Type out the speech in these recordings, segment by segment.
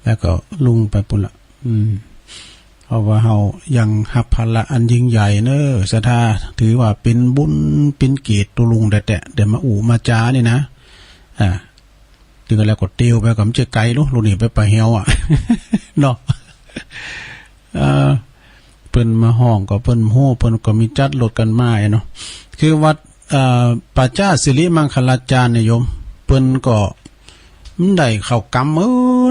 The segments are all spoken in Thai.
แล้วก็ลุงไปปุ่นละเพราะว่าเฮายังรับภาระอันยิ่งใหญ่เนอะศรัทธาถือว่าเป็นบุญเป็นเกียรติตุลุงแต่เดี๋ยวมามาจ้านี่นะถึงแล้วก็เตียวไปกับเจ๊ไก่ลูกนี่ไปเหี่ยวเนาะเปิ้นมาห้องก็เปิ้นโหเปิ้นก็มีจัดรถกันมาเนาะคือวัดปัจจาสิริมังคลาจารย์เนี่ยโยมเปิ้นก็มันได้เข้ากรรม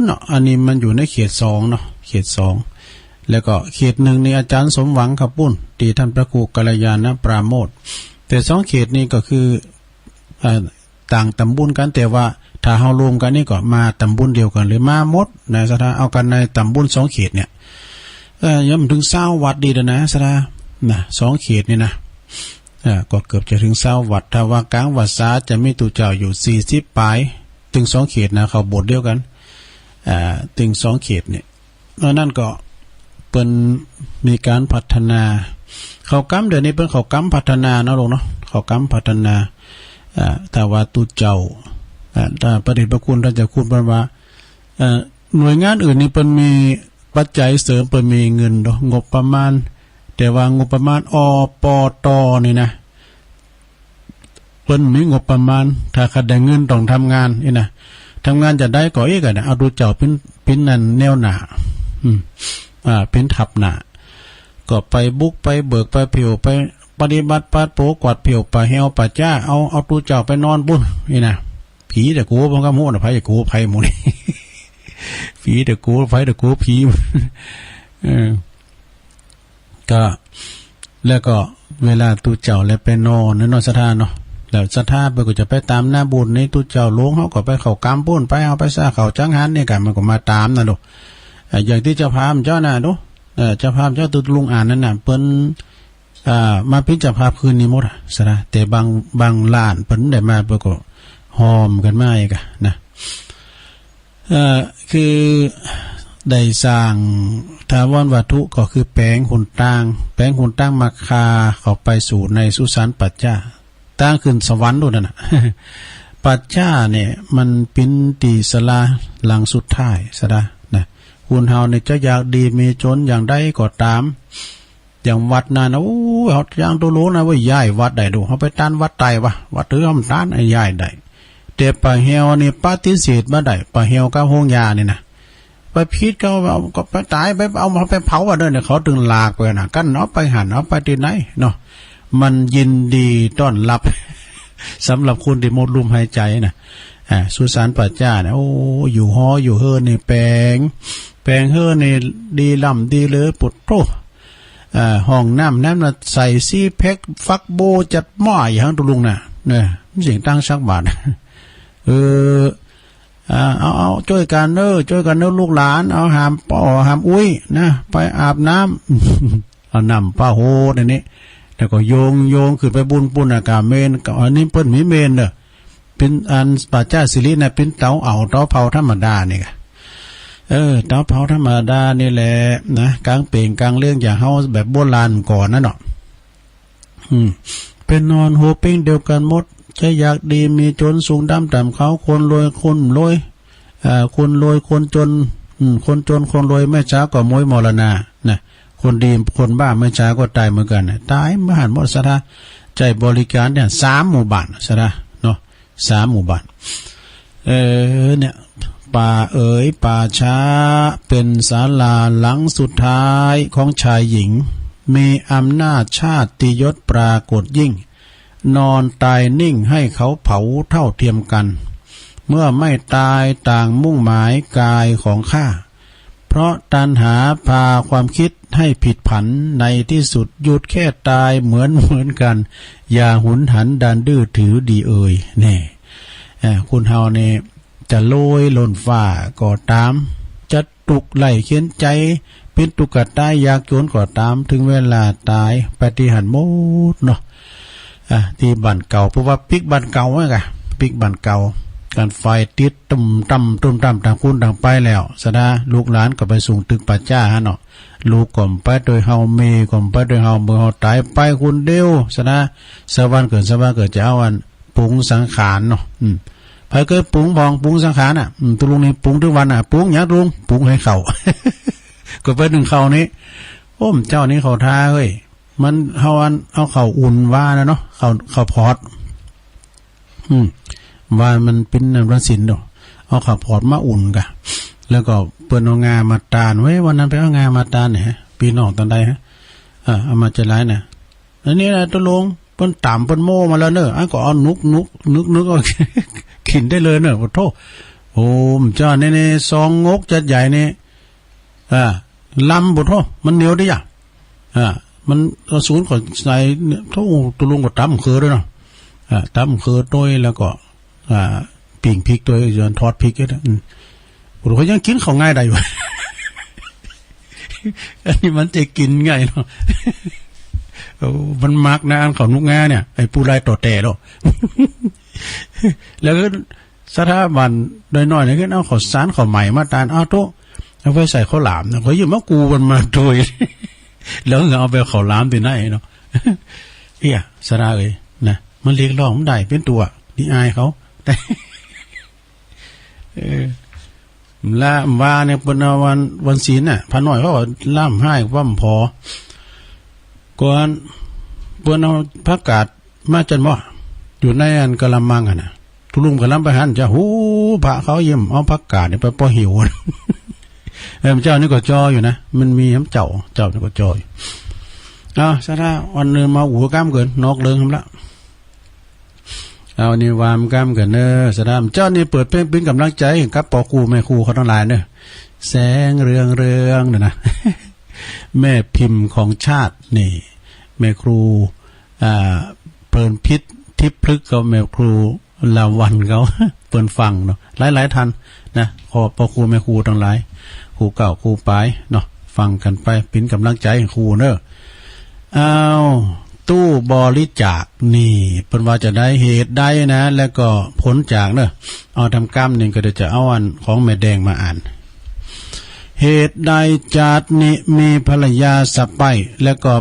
เนาะอันนี้มันอยู่ในเขต2เนาะเขต2แล้วก็เขต1นี่อาจารย์สมหวังครับปุ้นที่ท่านพระครูกัลยาณปราโมทย์แต่2เขตนี้ก็คือต่างตำบลกันแต่ว่าถ้าเฮารวมกันนี่ก็มาตำบลเดียวกันหรือมาหมดในสถานเอากันในตำบล2เขตเนี่ยยังถึง20วัดดีนะสถานนะ2เขตนี่นะก็เกือบจะถึง20วัดถ้าว่ากลางวัดสาจะมีตู่เจ้าอยู่40ปลายถึง2เขตนะเขาโบสถ์เดียวกันถึง2เขตเนี่ยนั่นก็เป็นมีการพัฒนาเขากำเดี๋ยวนี้เป็นเขากำพัฒนาเนาะลงเนาะเขากำพัฒนาแต่ว่าตู่เจ้าถ้าประเดชพระคุณท่านจะพูดว่าหน่วยงานอื่นนี่เป็นมีปัจจัยเสริมเป็นมีเงินงบประมาณแต่ว่างบประมาณอปตนี่นะเพิ่นมีงบประมาณถ้าขัดได้เงินต้องทำงานนี่นะทำงานจะได้ก่ออีกนะเอาดูเจ้าเป็นนั่นแนวหน้าเป็นทับหน้าก็ไปบุกไปเบิกไปเผียวไปปฏิบัติปัดโปกวาดเผียวปะเหี่ยวปะจ้าเอาดูเจ้าไปนอนบุญนี่นะผีแต่กูมันก็โม้นะไผกูไผหมู่นี่ผีแต่กูไผแต่กูผีก็แล้วก็เวลาตู่เจ้าแล้วไปนอนศรัทธาเนาะแล้วศรัทธาไปก็จะไปตามหน้าบุญในตู่เจ้าหลวงเฮาก็ไปเข้ากรรมปุ้นไปเอาไปซะเข้าจังหันนี่กันมันก็มาตามนะลูกอย่างที่เจ้าพามเจ้าน่ะดูเจ้าพามเจ้าตุลุงอ่านนั่นน่ะเปิ้นมาพิจารณาคืนนี้หมดศรัทธาแต่บางล้านเปิ้นได้มาเปิ้นก็หอมกันมาอีกนะคือได้สร้างถาวรวัตถุก็คือแปลงขุนตั้งมาคาเข้าไปสู่ในสุสานปัจจาตั้งขึ้นสวรรค์ด้วยนะปัจจาเนี่ยมันเป็นตีสลาหลังสุดท้ายซะนะคุณเฮาเนี่ยจะอยากดีมีจนอย่างใดก็ตามอย่างวัดนั่นโอ้เฮาอย่างตัวรู้นะว่าย้ายวัดได้ดูเฮาไปต้านวัดไตวะวัดถือเฮาต้านไอ้ย้ายได้แต่ปะเหี่ยวนี่ปฏิเสธบ่ได้ปะเหี่ยวกับโฮงยานี่นะไปพิษเขาเอาก็ไปตายไปเอามาไปเผาเด้อเนี่ยเขาถึงลากไปน่ะกันเอาไปหันเอาไปที่ไหนเนาะมันยินดีต้อนรับสำหรับคนที่หมดลมหายใจน่ะสุสานปัจจาเนี่ยโอ้อยู่ฮออยู่เฮือนี่แปลงเฮือนี่ดีล่ำดีเลยปุดโตห้องน้ำน่ะใส่ซีแพ็คฟักโบจัดหม้ออย่างตุลุงน่ะเนี่ยสิ่งตั้งชักบาทเอาช่วยกันเนอะลูกหลานเอาหามป่อหามอุ้ยนะไปอาบน้ำเอาน้ำป้าโหในนี้แล้วก็โยงขึ้นไปบุญปุณากาเมนอันนี้เพิ่นมีเมนเด้อเป็นอันปัจจาสิริน่ะเป็นเตาเผาธรรมดานี่ค่ะเตาเผาธรรมดานี่แหละนะกลางเปล่งกลางเรื่องอย่างเฮาแบบโบราณก่อนนั่นเนาะเป็นนอนหัวเป้งเดียวกันหมดจะอยากดีมีจนสูงดำต่ำเขาคนรวยคนรวยคนรวยคนจนคนจนคนรวยไม่ช้าก็มวยมรณะนะคนดีคนบ้าไม่ช้าก็ตายเหมือนกันตายมหันต์หมดซะนะใจบริการเนี่ย3หมู่บ้านซะนะเนาะ3หมู่บ้านเนี่ยป่าป่าช้าเป็นศาลาหลังสุดท้ายของชายหญิงมีอำนาจชาติยศปรากฏยิ่งนอนตายนิ่งให้เขาเผาเท่าเทียมกันเมื่อไม่ตายต่างมุ่งหมายกายของข้าเพราะตัณหาพาความคิดให้ผิดผันในที่สุดหยุดแค่ตายเหมือนกันอย่าหุนหันดันดื้อถือดีแน่คุณเฮาเนี่ยจะโลยหล่นฟ้าก็ตามจะตุกไหลเขียนใจเป็นตุกตายอยากโจรก็ตามถึงเวลาตายปฏิหารหมดเนาะที่บ้านเก่าเพราะว่าปิกบ้านเก่าไว้กะปิกบ้านเก่าการไฟติดตุ่มต่ำต่างคุณต่างไปแล้วสะดาลูกหลานก็ไปส่งตึกปัจจ้าฮะเนาะลูกก่อมไปโดยเฮาเมก่อมไปโดยเฮาเมื่อเฮาตายไปคุณเดียวสะดาสวรรค์เกิดจะเอาอันปรุงสังขารเนาะ ไผเคยปรุงบองปรุงสังขารน่ะตุลุงนี่ปรุงทุกวันน่ะปรุงหยังตุลุงปรุงให้เข้า ก็ไปถึงเข้านี้โอ้มเจ้านี่เขาท่าเฮ้ยมันเฮาอันเอาเข้าอุ่นว่านะเนาะเข้าพอดว่ามันเป็นวันศิลป์ดอกเอาข้าวพอดมาอุ่นกะแล้วก็เปิ้นเอางามาตานไว้วันนั้นไปเอางามาตานเนี่ยฮะปีนอกตอนใดฮะเอามาจะร้ายน่ะอันนี้นะตุลุงเปิ้นตามเปิ้นโม่มาแล้วเนอะก็เอานึกเอากินได้เลยเนอะขอโทษโอ้มเจ้านี่ซองงกจัดใหญ่นี่ลำบ่โทษมันเหนียวได้ย่ะมันศูนย์ก็ใส่โทษตุลุงก็ตำคือด้วยเนาะตำคือด้วยแล้วก็ปิ่งพริกด้วยย้อนทอดพริกด้วยนะผมก็ยังกินเขาง่ายได้อยู่ อันนี้มันจะกินง่ายเนาะมันมักนะอันเขานุกงาเนี่ยไอ้ปูไล่ต่อแต่หรอก แล้วก็สถาบันน้อยๆเนี่ยก็เอาข้าวสารข้าวใหม่มาตานเอาโต๊ะเอาไปใส่ข้าวหลามนะเขาอยู่มากูมันมาโดย แล้วเอาไปข้าวหลามไปไหนเนาะ เฮียสระเลยนะมันเลี้ยงร้องมันได้เป็นตัวนี่อายเขาแต่ละว่าเนี่ยเป็นวันศีลน่ะพระน้อยเขาล่ำให้ว่ำพอก่อนเปิ้นเอาผักกาดมาจนบ่อยู่ในอันกะละมังอ่ะน่ะทุลุงกะลำไปหันจะหูพระเขาเยี่ยมเอาผักกาดนี่ไปป้อหิวเจ้านี่ก็จออยู่นะมันมีน้ำเจ้านี่ก็จออยู่ซะถ้าวันนึงมาหูก้ามเกินนอกเลิงทำละเอานี่วามก้ามเกินเนอสะดามเจ้านี่เปิดเพลงเป็นกำลังใจกับปอครูแม่ครูเขาทั้งหลายเนอแสงเรืองเนี่ยนะ แม่พิมพ์ของชาตินี่แม่ครูเปิ่นพิษทิพย์พฤกษ์กับแม่ครูลาวันเขาเปิ่นฟังเนาะหลายๆท่านนะขอปอครูแม่ครูทั้งหลายครูเก่าครูปลายเนาะฟังกันไปเป็นกำลังใจให้ครูเนอเอาตู้บริจาคนี่เพิ่นว่าจะได้เหตุได้นะแล้วก็ผลจากเนอะเอาทำกรรมนี่ก็จะเอาอันของแม่แดงมาอ่านเหตุใดจาดนี้มีภรรยาสับไปแล้วก็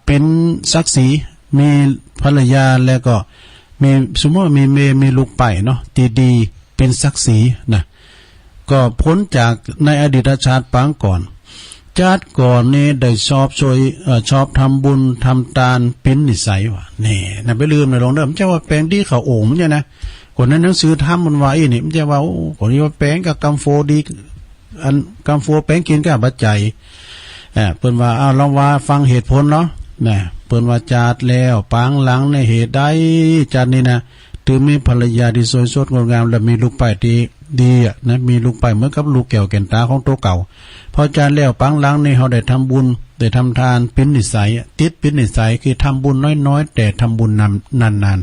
เป็นศักดิ์ศรีมีภรรยาแล้วก็มีสมมติมีเมมีลูกไปเนาะดีๆเป็นศักดิ์ศรีนะก็พ้นจากในอดีตชาติปางก่อนชาติก่อนนี่ได้ชอบทำบุญทำทานเป็นนิสัยว่ะนี่นะไปลืมนะลองเด้อมันจะว่าแปลงที่เขาโอ่งมันเนี่ยนะคนนั้นหนังสือทำมันไว้นี่มันจะว่าโอ้คนนี้ว่าแปลงกับกัมโฟดีอันกัมโฟแปลงกินกับบัจจัยเปิ้นว่าลองว่าฟังเหตุผลเนาะนะเปิ้นว่าจาดแล้วปางหลังในเหตุใดจาดนี่นะถึงมีภรรยาที่สวยสดงดงามและมีลูกไปดีนะมีลูกไปเหมือนกับลูกแก้วแก่นตาของตัวเก่าพอจานแล้วปังหลังนี่เขาได้ทำบุญได้ทำทานเป็นนิสัยติดเป็นนิสัยคือทำบุญน้อยๆแต่ทำบุญนาน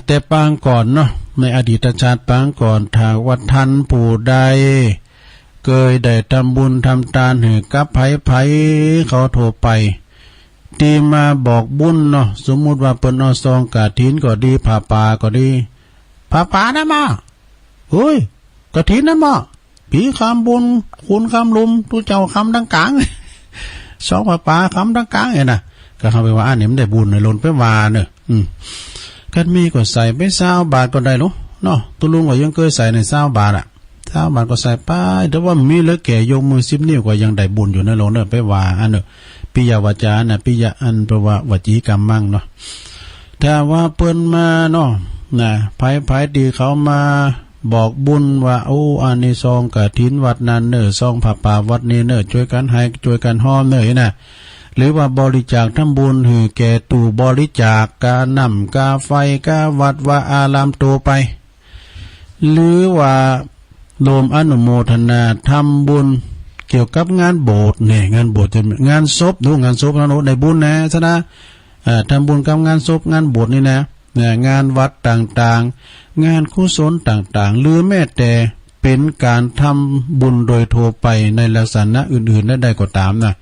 แต่ปางก่อนเนาะในอดีตชาติปางก่อนถ้าว่าท่านผู้ใดเคยได้ทำบุญทำทานให้กับไผเขาโทรไปที่มาบอกบุญเนาะสมมุติว่าเปิ้นเอาซองกฐินก็ดีผ้าป่าก็ดีผ้าป่านะมาเฮ้ยกฐินนะมาผีคำบุญคุณคำลุมตู้เจ้าคำดังกลางสองผ้าป่าคำดังกลางไงนะก็เข้าไปว่าอันนี้มันได้บุญในล้นไปวาเนอะกันมีก็ใส่ไป20 บาทก็ได้ลูกเนาะตุลุงก็ยังเคยใส่ใน20 บาทอ่ะ20 บาทก็ใส่ไปแต่ว่ามีเหลือแก่ยกมือ10 นิ้วก็ยังได้บุญอยู่ในล้นเนอะไปวาอันเนอะปิยวาจานะปิยะอันแปลว่าวจีกรรมมั่งเนาะถ้าว่าเปิ้นมาเนาะนะไผดีเขามาบอกบุญว่าโอ้อันนี้ซองกฐินวัดนั้นเนอซองผ้าป่าวัดนี้เนอช่วยกันให้ช่วยกันห้อมเนอนะหรือว่าบริจาคทำบุญหือแก่ตู่บริจาคกานำกาไฟกาวัดว่าอารามโตไปหรือว่าโลมอนุโมทนาทำบุญเกี่ยวกับงานโบสถ์เนี่ยงานโบสถ์จะงานศพดูงานศพนะโน้ในบุญนะซะนะทำบุญกับงานศพงานโบสถ์นี่นะงานวัดต่างๆงานกุศลต่างๆหรือแม้แต่เป็นการทำบุญโดยทั่วไปในลักษณะอื่นๆได้ก็ตามนะ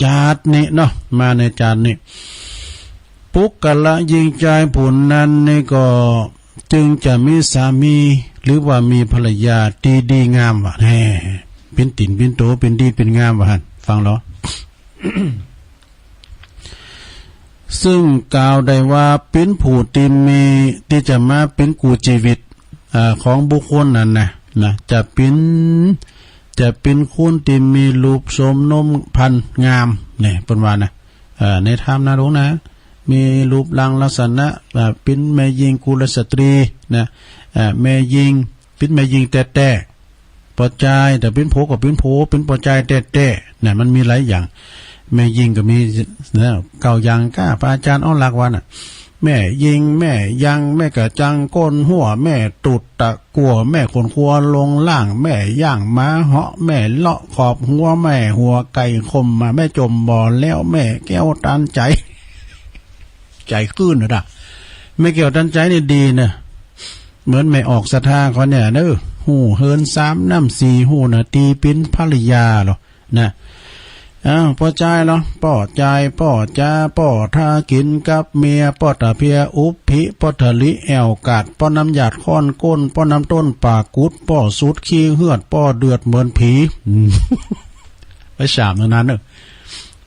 จาดนี่เนาะมาในจาดนี่ปุกกะละยิงใจผุนนั้นนี่ก็จึงจะมีสามีหรือว่ามีภรรยาดีงามว่ะแน่เป็นติ่นเป็นโตเป็นดีเป็นงามว่ะฟังเหรอ ซึ่งกล่าวได้ว่าเป็นผู้ที่มีที่จะมาเป็นกูชีวิตของบุคคลนั้นนะจะเป็นคนที่มีรูปสมนมพันงามเนี่ยเป็นว่านะในธรรมนะหลวงนะมีรูปร่างลักษณะเป็นแม่หญิงกุลสตรีนะแม่หญิงเป็นแม่หญิงแต่ปอใจแต่เป็นโผก็เป็นโผเป็นปอใจแต่เนี่ยมันมีหลายอย่างแม่หญิงก็มีนะเก่าอย่างก้าพระอาจารย์อ้อหลักวันน่ะแม่ยิงแม่ยังแม่กะจังก้นหัวแม่ตุดตะกัวแม่ขนครัวลงล่างแม่ย่างม้าเหาะแม่เลาะขอบหัวแม่หัวไก่คมมาแม่จมบ่อแล้วแม่แก้วตันใจขึ้นนะแม่แก้วตันใจนี่ดีนะเหมือนไม่ออกศรัทธาเขาเนี่ยเด้อหูเฮิน3 น้ำ 4หูน่ะตีเป็นภริยาหรอนะพอใจเหรอป้อใจป้อจ้าป้อท่ากินกับเมียป้อตะเพียอุปภิป้อทะลิแอวกาดป้อน้ำหยาดค้อนก้นป้อน้ำต้นปากกุดป้อสุดขี้เหือดป้อเดือดเหมือนผีไปสามนั้นเนอะ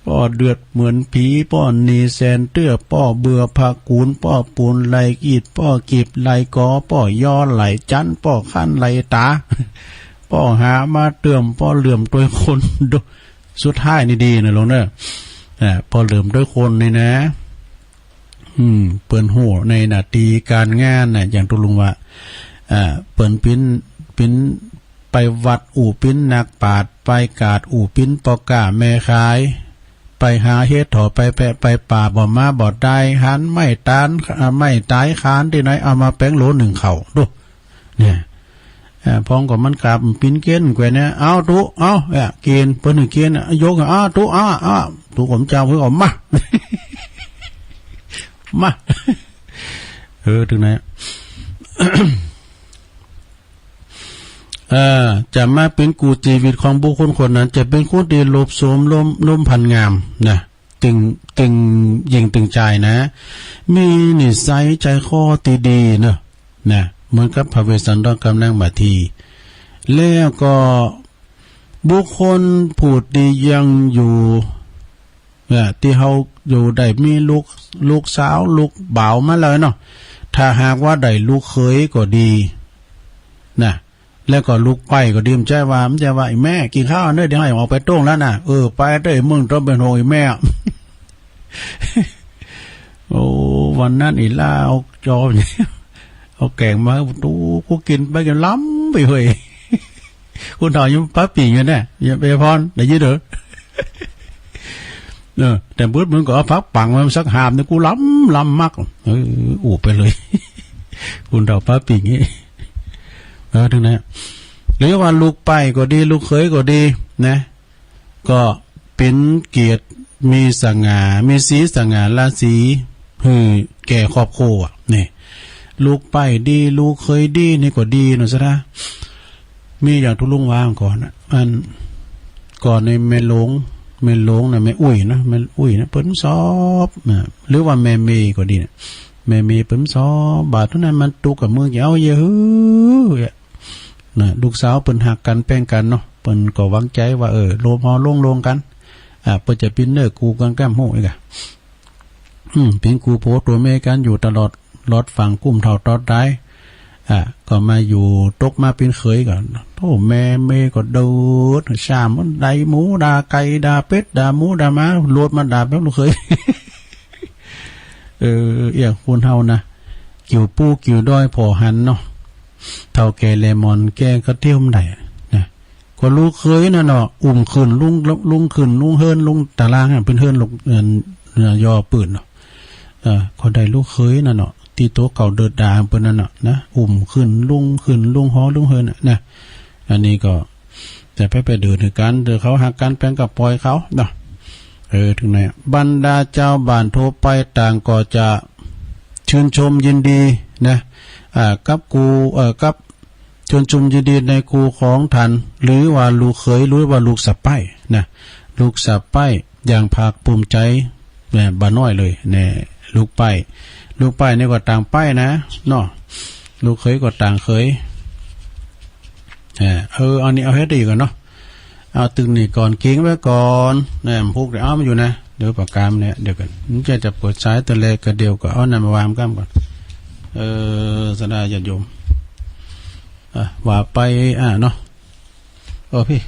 ป้อเดือดเหมือนผีป้อนีแซนเตื้อป้อเบื่อผักกูนป้อปูนไหลกีดป้อกีบไหลกอป้อย่อไหลจันป้อขั้นไหลตาป้อหามาเติมป้อเหลื่อมตัวคนดูสุดท้ายนี่ดีนะลงเนอะพอเหลื่อมด้วยคนนี่นะเปิ่นหูในนาทีการงานน่ะอย่างตุลุงว่าเปิ่นปิ้นไปวัดอู่ปิ้นนักปราชญ์ไปกาดอู่ปิ้นปอกาแม่ขายไปหาเฮ็ดถอไปแปะไปป่าบ่มาบ่ได้หันไม่ตายค้านที่ไหนเอามาแป้งโหล1เขาดูเนี่ยพ้องกับมันกลับปิ้นเกณฑ์แกเนี่ยเอาตุเอาเกณฑ์เปิ้นเกณฑ์ยกตุตุผมเจ้าเพิ่นออกมาถึงไหน จะมาเป็นกูชีวิตของบุคคลคนนั้นจะเป็นคนที่ลบโสมล้มพันงามนะตึงยิงตึงใจนะมีนิสัยใจคอตีดีเนอะนะเหมือนกับพระเวสสันดรกำลังบาทีแล้วก็บุคคลผู้ที่ยังอยู่ที่เขาอยู่ได้มีลูกสาวลูกบ่าวมาเลยเนาะถ้าหากว่าได้ลูกเขยก็ดีนะแล้วก็ลูกไปก็ดีมใจว่ามันจะว่าไอ้แม่กินข้าวเด้อเดี๋ยวให้ออกไปต้งแล้วนะไปเด้อมึงต้องเป็นโหยแม่ โอ้วันนั้นอีล่าเอาจอเนี่ยเอาแกงมาดูกูกินไปกันล้ำไปเฮ้ย คุณถอยยุ่งป้าปีอยู่เนี่ยอย่าไปพรได้ยินเด้อแต่เบิดมึงก็เอาพักปังมาสักหามเนี่ยกูล้ำมากอู่ไปเลย คุณถอยป้าปีงี้ถึงนะหรือว่าลูกไปก็ดีลูกเขยก็ดีนะก็เป็นเกียรติมีสง่ามีสีสง่าราศีแก่ครอบครัวนี่ลูกไปดีลูกเคยดีนี่ก็ดีนะซะนะมีอย่างทุลุงว่างก่อนมันก่อนในแม่หลงนะแม่อุ้ยนะแม่อุ้ยนะเปิ้นสอบหรือว่าแม่เมย์ก็ดีนะแม่เมย์เปิ้นสอบบาดเท่านั้นมันตุกกับมือเอาเยอะนะลูกสาวเปิ้นหักกันแป้งกันเนาะเปิ้นก็หวังใจว่าโลมฮอลงกันเปิ้นจะปิ้นเนอกูกันแก้มโหอีกปิ้นกูโพตัวแม่กันอยู่ตลอดรถฝั่งกุ้มเท่าตอดได้ก็มาอยู่ตกมาเป็นเคยก่อนโอ้แม่ก็ดูดชามมันไดหมูดาไก่ดาเป็ดดาหมูดาม้าโลดมาดาแบบลูกเคย คุณเฮานะกิ่วปูกิ่วด้อยพอหันเนาะเท่าแก่เลมอนแกก็เที่ยวมันได้นะก็ลูกเคยน่ะเนาะขึ้นลุงขึ้นลุงเฮิรนลุงตารางเป็นเฮิรนลุงยอปืนเนาะก็ได้ลูกเคยน่ะเนาะที่โต๊ะเก่าเดิดดาเปิ้นนั่นน่ะนะขึ้นลุงฮอลุงเฮิรนนะอันนี้ก็แต่ไปเดินกันเดี๋ยวเขาหักกันแป้งกับปล่อยเขาเนาะถึงไหนบรรดาเจ้าบ้านทั่วไปต่างก็จะชื่นชมยินดีนะกับกับชื่นชมยินดีในครูของท่านหรือว่าลูกเขยหรือว่าลูกสะใภ้นะลูกสะใภ้อย่างภาคภูมิใจเนี่ยบ่น้อยเลยเนี่ยลูกไปนี่ก็ต่างไปนะเนาะลูกเขยก็ต่างเขยอันนี้เอาให้ดีก่อนเนาะเอาตึงนี่ก่อนเก่งไว้ก่อนเนี่ยพวกเดี๋ยวเอามาอยู่นะ เดี๋ยวประกามเนี่ยเดี๋ยวกันมันจะเปิดสายตะเลกระเดียวก็เอานั่นมาวางกันก่อนสดาญาติโยมว่าไปเนาะพี่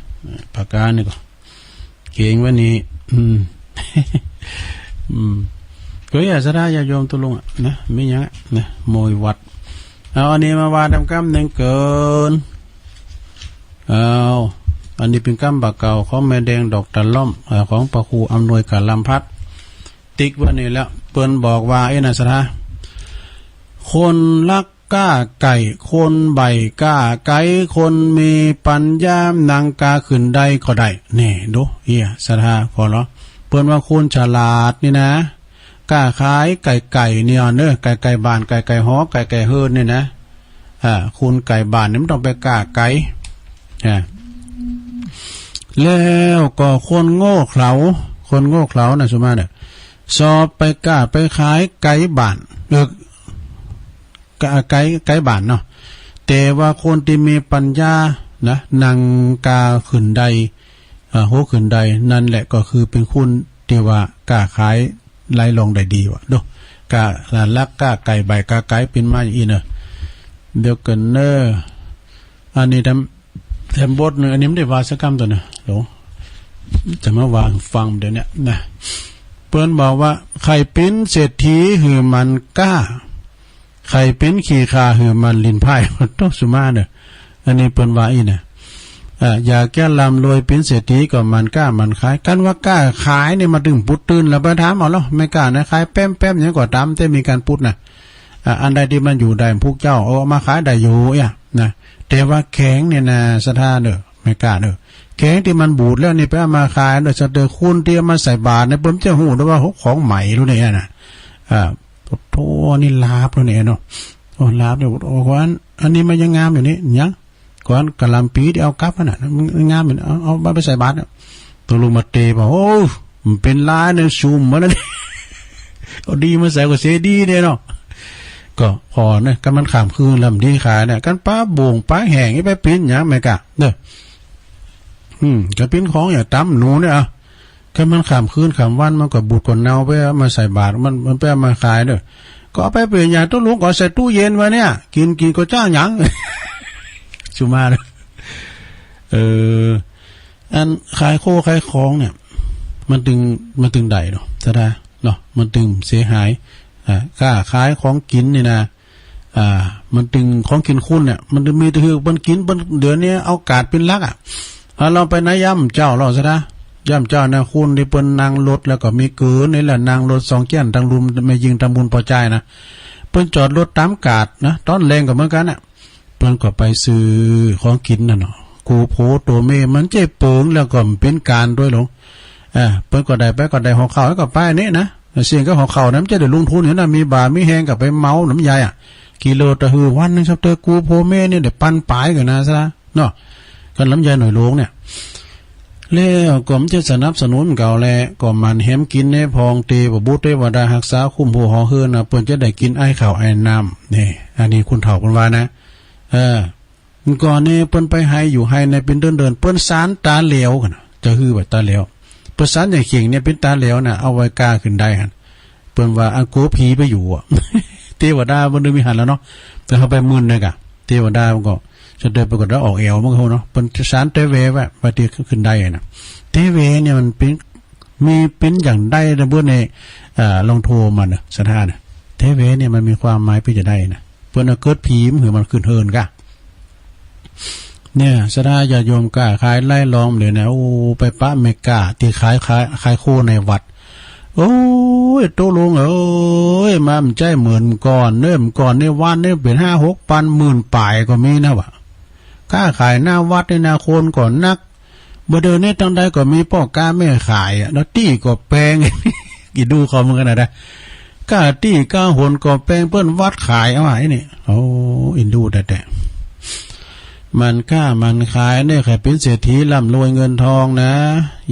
ปากกานี่ก็เก่งวันนี้ก็อย่าสดาญาติโยมตุลุงนะไม่ยังนะมวยวัดเอาอันนี้มาวาดกรรมหนึ่งเกินอันนี้เป็นกรรมบากเก่าของแม่แดงดอกตะล่อมของพระครูอำนวยกาลำพัดติ๊กวันนี้แล้วเปิ้นบอกว่าไอ้นะสดาคนรักก้าไก่คนใบก้าไก่คนมีปัญญานางกาขึ้นได้ก็ได้นี่ดูสดาพอเหรอเปิ้นว่าคุณฉลาดนี่นะกล้าขายไก่เนี่ยเนอะไก่บ้านไก่หอไก่เฮิร์นนี่นะคุณไก่บ้านนี่มันต้องไปกล้าไก่แล้วก็คนโง่เขลานะสุมาเนี่ยสอบไปกล้าไปขายไก่บ้านไก่บ้านเนาะแต่ว่าคนที่มีปัญญานะนางกาขึ้นใดโหขึ้นใดนั่นแหละก็คือเป็นคุณที่ว่ากล้าขายไล่ลงได้ดีวะดูกะลักกะไก่ใบกะไก่เป็นมาอีเนอะเดี๋ยวกันเนอะอันนี้ทำบทหนึ่งอันนี้ไม่ได้วาสกรรมตัวเนอะหลวงจะมาวางฟังเดี๋ยวนี้นะเปิ้นบอกว่าใครเป็นเศรษฐีหือมันกล้าใครเป็นขี้คาหือมันลินไพ่ต้องสุมาเนอะอันนี้เปิ้นว่าอีเนี่ยอยากแก้ลำรวยเป็นเศรษฐีก็มันกล้ามันขายกันว่ากล้าขายเนี่ยมาถึงปุดตื่นแล้วไปถามเอาแล้วไม่กล้านะขายแป้มอย่างก็ตามแต่มีการปุดนะอันใดที่มันอยู่ได้พวกเจ้าเอามาขายได้อยู่นะแต่ว่าแข็งเนี่ยนะสถานเด้อไม่กล้าเด้อแข็งที่มันบูดแล้วนี่ไปเอามาขายโดยจะเดือคุณที่มาใส่บาตรเนี่ยผมจะหูด้วยว่าของใหม่รู้เนี่ยนะโธ่นี่ลาบรู้เนี่ยเนาะลาบเนี่ยโอ้โหอันนี้มันยังงามอยู่นี่ยังก่อนกะลำปีที่เอากลับน่ะงามเหมือนเอาไปใส่บาตรตัวลุงมาเตะบอกโอ้มันเป็นลายเนี่ยซูมมาแล้วเอาดีมาใส่ก็เสียดีเนี่ยเนาะก็พอเนี่ยกันมันขามคืนลำดีขายเนี่ยกันป้าบ่งป้าแห้งไปปิ้นอย่างไม่กะเด้อก็ปิ้นของอย่างตั้มหนูเนี่ยกันมันขามคืนขามวันมันก็บูดก่อนเน่าไปมาใส่บาตรมันไปมาขายเด้อก็เอาไปเปลี่ยนอย่างตัวลุงก็ใส่ตู้เย็นไว้เนี่ยกินก็จ้างหยังสุมาเลยอันขายของเนี่ยมันตึงใดเนาะจะได้เนาะมันตึงเสียหายค่าขายของกินนี่นะมันตึงของกินคุณเนี่ยมันมีแต่คือมันกินเดี๋ยวนี้เอากาดเป็นลักเราไปนะย่ำเจ้าเราซะนะย่ำเจ้านะคุณที่เป็นนางรถแล้วก็มีเกือนี่แหละนางรถ2 เกี้ยนทางรุมไม่ยิงทำบุญพอใจนะเพิ่นจอดรถตามกาดนะตอนแรงกับเหมือนกันเนี่ยเพิ่นก็ไปซื้อของกินน่ะเนาะกูโผตัวเมมันเจ็บเปิงแล้วก็เป็นการด้วยหลงเพิ่นก็ได้ไปก็ได้ห่อข้าวแล้วก็ไปนี่นะเสียงก็ห่อข้าวนั้นจะได้ลงทุนอยู่นะมีบามีแหงกับไปเมาน้ำยายกิโลตะหือวันนึงซับเตอกูโผเมเนี่ยเดี๋ยวปั้นปลายกันนะซะเนาะกันน้ำยายหน่อยลงเนี่ยแล้วก็มันจะสนับสนุนเก่าแลก็มันแหมกินในพองเตบ่บุเทวดารักษาคุ้มผู้หอเฮือนน่ะเพิ่นจะได้กินไอ้ข้าวไอ้น้ำนี่อันนี้คุณเฒ่าเพิ่นว่านะก่อนนี้เปิ้นไปให้อยู่ให้ในเป็นเดินเปิ้นสารตาเหลวกันจะฮือแบบตาเหลวเปิ้นสารอย่างเข่งเนี่ยเป็นตาเหลวน่ะเอาไว้กล้าขึ้นได้หั่นเปิ้นว่าอันโกผีไปอยู่เทวดาบ่ได้มีหันแล้วเนาะแต่เขาไปมึนเลยกะเทวดามันก็จะเดินไปกดแล้วออกเอวมันก็เนาะเปิ้นสารเตเวว่าปฏิขึ้นได้น่ะเทเวเนี่ยมันเป็นอย่างได้ในเบื้องในลองโทรมันน่ะสถานน่ะเทเวเนี่ยมันมีความหมายเพื่อจะได้น่ะเปิ้นเกิดผีมันคือมันขึ้นเฮินกะเนี่ยสดาญาโยมกล้าขายไล่ล้อมเลยนะโอ้ไปปะเมกาที่ขายโคในวัดโอ้ยโตลงมามันใจเหมือนก่อนเนิ่มก่อนในวันเนี่ยเป็น5-6 พันหมื่นป่ายก็มีนะวะกล้าขายหน้าวัดในนาโคนก่อนนักบ่เดินเนี่ยตั้งใดก็มีพ่อกล้าแม่ขายแล้วตี้ก็แปลง กี่ดูเขาเหมือนกันนะกล้าตี้กล้าหนก็แปลงเปิ้นวัดขายเอาไว้นี่โอ้อินดูแต่มันค่ามันขายเนี่ยใครเป็นเศรษฐีร่ำรวยเงินทองนะ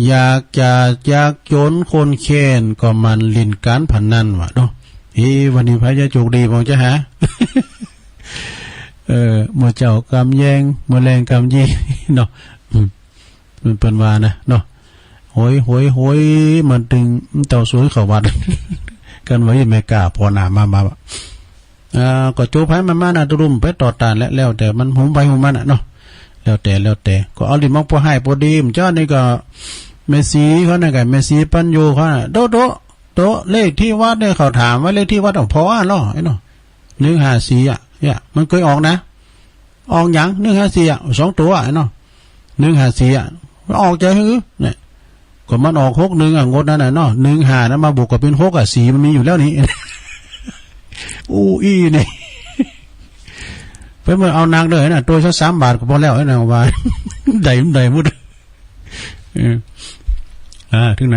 อยากจนคนเค้นก็มันลินการพนันวะเนาะวันนี้พระจะโชคดีมองจะหา เมื่อเจ้ากำแยงเมื่อแรงกำยีเนาะมันเป็นว่านะเนาะโห โหยมันตึงเต่าสวยเขาวัด กันไว้ไม่กล้าพอหน้ามาก็โจไผมันมาน่ะตุรุมไปต่อตานแล้วแต่มันหุมไปหุมมันน่ะเนาะแล้วแต่ก็เอาลิมอกพอให้พอดีมเจ้านี่ก็เมสีเขาน่ะก็เมสีปัญโยเขาน่ะโตเลขที่วัดเนี่ยเขาถามว่าเลขที่วัดพอเนาะไอ้เนาะ154เนี่ยมันเคยออกนะออกหยัง154 2ตัวไอ้เนาะ154ออกใจหือเนี่ยก็มันออก61งดนั่นน่ะเนาะ15นั้นมาบวกกับเป็น6สีมันมีอยู่แล้วนี่ อู้อีนี่ไปเมื่อเอานางเลยน่ะตัว3 บาทก็พอแล้วไอ้นางว่า ได้หมดถึงไหน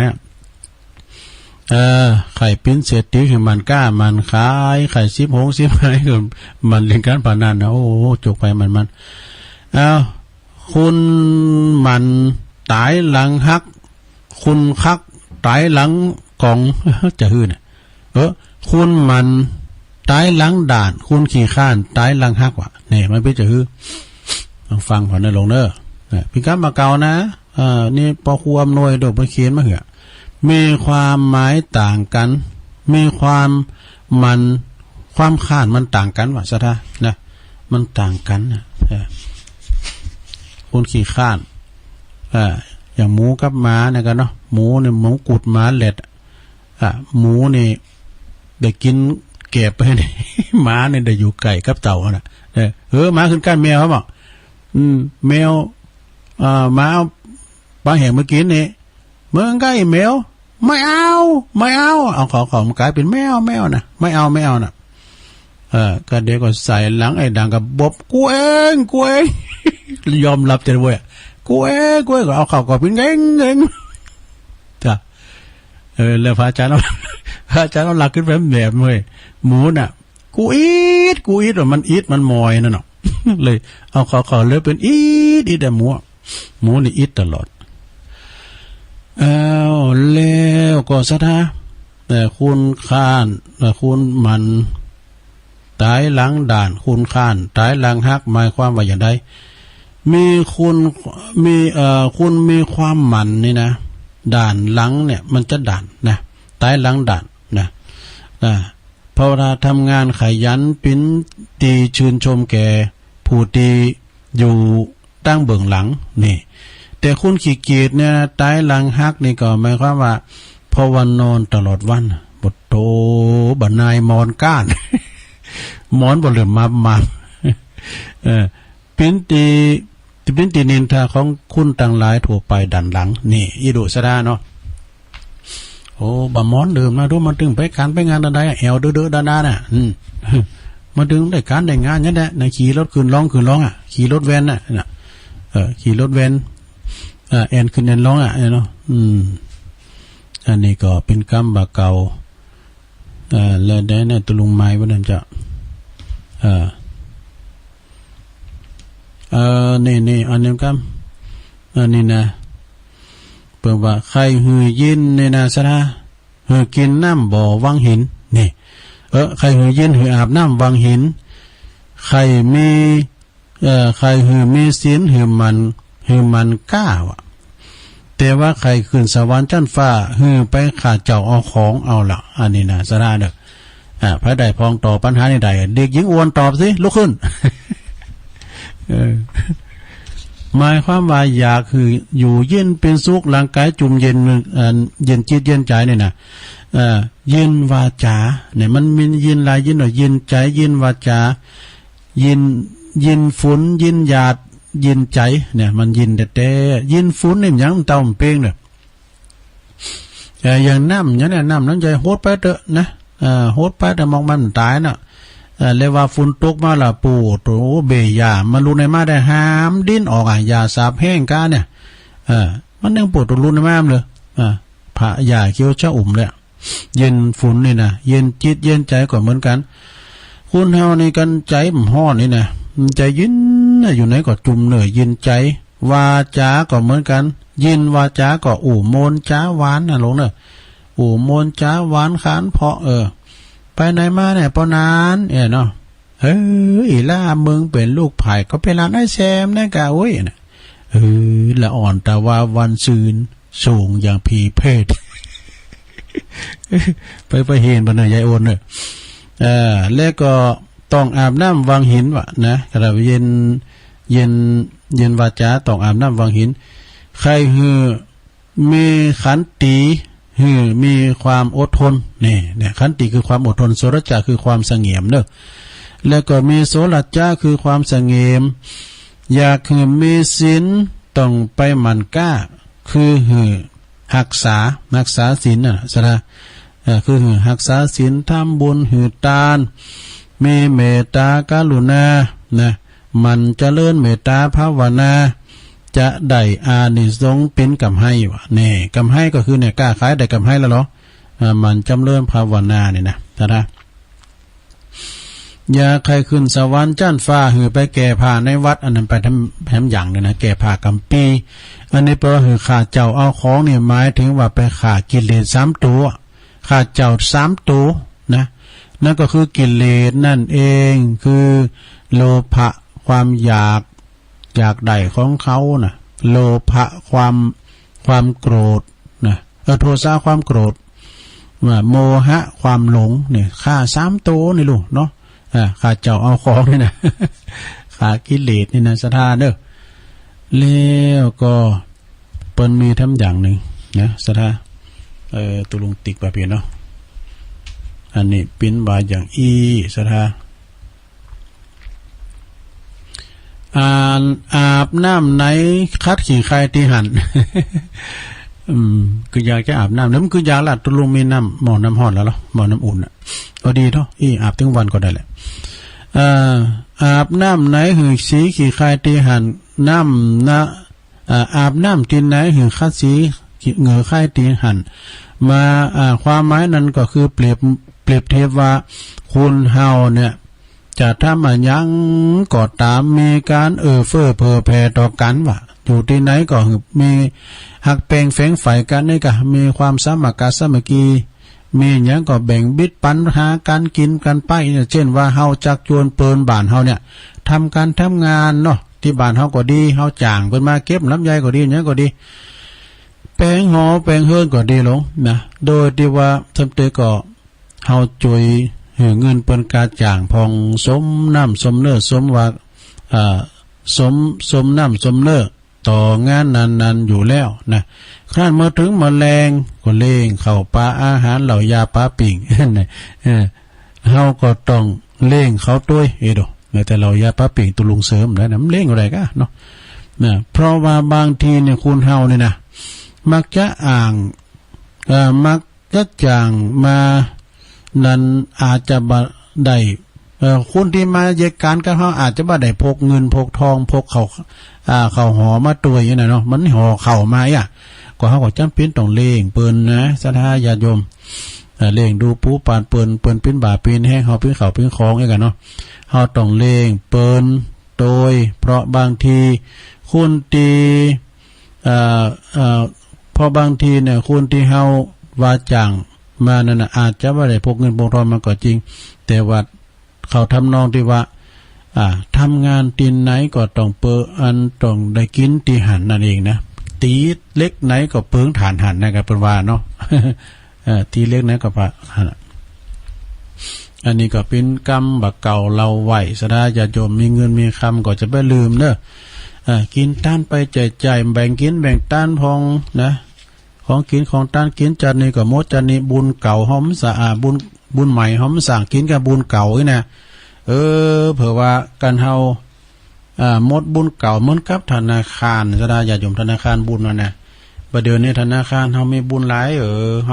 ไข่ปิ้นเศรษฐีคือมันกล้ามันขายไข่10 หง10อะไรก็มันเล่นการพนันนะโอ้จกไปมันคุณมันตายหลังฮักคุณคักตายหลังกองจะฮื้อน่ะคุณมันตายหลังด่านคุณขี้ข้านตายหลังฮักว่ะนี่มันเป็นจะฮื้อฟังผ่อนในลงเด้อเป็นการมาเก่านะนี่พอครูอำนวยโดดมาเขียนมาเหอะมีความหมายต่างกันมีความข้านมันต่างกันว่ะซะท่านะมันต่างกันนะคนขี้ข้านอย่างหมูกับหมาเนี่ยกันเนาะหมูเนี่ยหมูกุดหมาเล็ดหมูนี่ได้กินเก็บไปนี่ หมาเนี่ยได้อยู่ไก่กับเต่าน่ะหมาขึ้นก้านแมวเขาบอกแมวหมาปลาแห่งเมื่อกี้นี่เมืองใกล้แมวไม่เอาเอาของมันกลายเป็นแมวนะไม่เอานะก็เด็กก็ใส่หลังไอ้ดังกับบอบกูเอง ยอมรับจะด้วยกูเองก็เอาเข้าก็เป็นเองจ้ะแล้วพระอาจารย์เอาหลักขึ้นแบบเว้ยหมูน่ะกูอีดว่ามันอีดมันมอยนั่นเนาะ เลยเอาเข้าเลยเป็นอีดแต่หมูนี่อีดตลอดแล้วก็ซะท่าแต่คุณข้านคุณมันตายหลังด่านคุณข้านตายหลังฮักหมายความว่าอย่างไรมีคุณมีความมันนี่นะด่านหลังเนี่ยมันจะด่านนะตายหลังด่านนะเพราะเราทำงานขยันปิ้นตีชื่นชมแก่ผู้ตีอยู่ตั้งเบื้องหลังนี่แต่คุณขี้เกียจเนี่ยตายหลังฮักนี่ก็หมายความว่าพอวันนอนตลอดวันบทโตบนายมอนก้าน มอนบ่เหลือมาปิ้นตีนินทาของคุณต่างหลายทั่วไปดันหลังนี่อีดุสดาเนาะโอ้บะมอนเดิมนะดูมันถึงไปการไปงานใดแอวเด้อๆดาน่ะมาดึงได้การได้งานนั่นแหละในขี่รถขึ้นร้องขี่รถแวนน่ะขี่รถแวนแอนขึ้นแอนร้องเนาะอันนี้ก็เป็นกรรมบาเก่าแล้วได้เนี่ยตุลุงไม้ว่านั่นจะนี่อันนี้ครับนี่นะเปิดว่าใครหือยินนี่นะซะนะหือกินน้ำบ่อวังหินนี่ใครหือยินหืออาบน้ำวังหินใครหือมีศีลหือมันกล้าวะแต่ว่าใครขึ้นสวรรค์ชั้นฟ้าหือไปขาดเจ้าเอาของเอาละอันนี้นะซะนะเด้อพระใดพองต่อปัญหาใดเด็กหญิงอ้วนตอบสิลุกขึ้น หมายความว่าอยากคืออยู่เย็นเป็นสุขร่างกายจุ่มเย็นจิตเย็นใจเนี่ยนะเย็นวาจาเนี่ยมันมีเย็นลายเย็นหน่อยเย็นใจเย็นวาจาเย็นฝนเย็นหยาดเย็นใจเนี่ยมันเย็นแต่เย็นฝนเนี่ยยังเต่าเป้งเนี่ยอย่างน้ำเนี่ยน้ำนั้นใจโหดไปเถอะนะโหดไปแต่มองมันตายน่ะเลยว่าฝนตกมาละปูโตเบยามันรู้ในมาได้ห้ามดิ้นออกยาสาบแห้งกาเนี่ยมันยังปวดรู้ในมาเลยพระยาเขียวชะอุ่มเลยเย็นฝนนี่นะเย็นจิตเย็นใจก็เหมือนกันคุณเฮาในกันใจมันห่อนี่นะใจยินอยู่ไหนก็จุ่มเหนื่อยยินใจวาจาก็เหมือนกันยินวาจาก็อู่โมนจ้าหวานนะลงเนอะอู่โมนจ้าหวานขานเพาะไปไหนมาเนี่ยปอนานเนาะอีล่ามึงเป็นลูกไผ่ก็เป็นร้านไอ้แซมนะกะโอ้ยนะละอ่อนแต่ว่าวันซืน สูงอย่างผีเพศ ไปเห็นบ่น่ะยายโอนเด้อแล้วก็ต้องอาบน้ำวังหินวะนะกระเย็นวาจาต้องอาบน้ำวังหินใครฮือมีขันติฮือมีความอดทนนี่เนี่ยขันติคือความอดทนโสรจาคือความสงบเด้อแล้วก็มีโสรัจจาคือความสงบอยากคือมีศีลต้องไปหมั่นกล้าคือฮือรักษาศีลน่ะซะนะคือฮือรักษาศีลทำบุญหือทานมีเมตตากรุณานะมันเจริญเมตตาภาวนาจะได้อานิสงส์เป็นกำให้วะนี่กำให้ก็คือเนี่ยกล้าขายได้กำให้แล้วเหรอมันจำเริญภาวนาเนี่ยนะอย่าใครขึ้นสวรรค์จั้นฟ้าหือไปแก่ผ้าในวัดอันนั้นไปทำอย่างเลยนะแก่ผ้ากำปีอันนี้แปลว่าหือขาเจ้าเอาของเนี่ยหมายถึงว่าไปขากิเลส3 ตัวขาเจ้า3 ตัวนะนั่นก็คือกิเลสนั่นเองคือโลภะความอยากได้ของเขานะโลภะความโกรธนะโทสะความโกรธโมหะความหลงเนี่ยฆ่า3 ตัวนี่ลูกเนาะข้าเจ้าเอาของนี่นะฆ่ากิเลสนี่นะศรัทธาเด้อแล้วก็เปิ้นมีทำอย่างหนึ่งนะศรัทธาตุลุงติ๊กบาเพียนเนาะอันนี้ปิ้นบาอย่างศรัทธาอาบน้ำไหนคัดขี่ใครที่หัน คืออยากจะอาบน้ำแล้วมันคืออยากละตุลุงมีน้ำหม้อน้ำร้อนแล้วเหรอหม้อน้ำอุ่นก็ดีเนาะอาบถึงวันก็ได้แหละอาบน้ำไหนหือสีขี่ใครที่หันน้ำนะอาบน้ำที่ไหนหือคัดสีเหงือใครที่หันมาความหมายนั้นก็คือเปรียบเทียบว่าคุณเฮาเนี่ยจะทำอะไรยังก็ตามมีการเฟ้อเผอแผ่ต่อกันว่าอยู่ที่ไหนก็มีหักแปลงแฝงฝ่ายกันนี่ก็มีความสามัคคีมีอย่างก็แบ่งบิดปันหาการกินกันไปเนี่ยเช่นว่าเฮาจักจวนเปินบ้านเฮาเนี่ยทำการทำงานเนาะที่บ้านเฮาก็ดีเฮาจ้างเพิ่นมาเก็บลำไยก็ดีอย่างก็ดีแปลงหอแปลงเฮือนก็ดีลงนะโดยที่ว่าทำเตก็เฮาจ่วยเงินเปิ้นกาจ้างพองสมน้ำสมเนื้อสมว่าสมน้ำสมเนื้อต่องานนั้นอยู่แล้วนะครั้นมาถึงแมลงก็เล่งเข้าปลาอาหารเหล่ายาปลาปิ่งเฮาก็ต้องเล่งเขาด้วยดแต่เหล่ายาปลาปิ่งตุลุงเสริมแล้วนะมันเล่งอะไรก็เนาะเพราะว่าบางทีเนี่ยคุณเฮาเนี่ยนะมักจะมักจะจ้างมานั้นอาจจะบ่ได้คนที่มาเยกการกับเฮาอาจจะบ่ได้พกเงินพกทองพกเขาห่อมาตัวอย่างนั้นเนาะมันห่อเข้ามาก็เฮาก็จำเป็นต้องเล่งเปิ้นนะศรัทธาญาติโยมเล่งดูปูปานเปิ้นเป็นบ่าเป็นแห้งเฮาเป็นข้าวเป็นของอีกกันเนาะเฮาต้องเล่งเปิ้นโดยเพราะบางทีคนที่พอบางทีเนี่ยคนที่เฮาว่าจ้างมานั่นน่ะอาจจะบ่ได้พกเงินพกทองมาก็จริงแต่ว่าเขาทำนองที่ว่าทำงานตีนไหนก็ต้องต้องได้กินตีหันนั่นเองนะตีเล็กไหนก็เปิงฐานหันนะครับเป็นว่าเนาะ ตีเล็กไหนก็พะอันนี้ก็เป็นกรรมบักเก่าเราไหวสดาญาติโยมมีเงินมีคำก็จะไม่ลืมเด้อกินต้านไปใจแบ่งกินแบ่งต้านพองนะของกินของต้านกินจานนี้ก็มดจานนี้บุญเก่าหอมสะอาดบุญใหม่หอมสั่งกินกับบุญเก่านี่นะเผื่อว่าการเฮามดบุญเก่าเหมือนกับธนาคารสดาญาติโยมธนาคารบุญนั่นนะประเดี๋ยวนี้ธนาคารเฮามีบุญหลายเ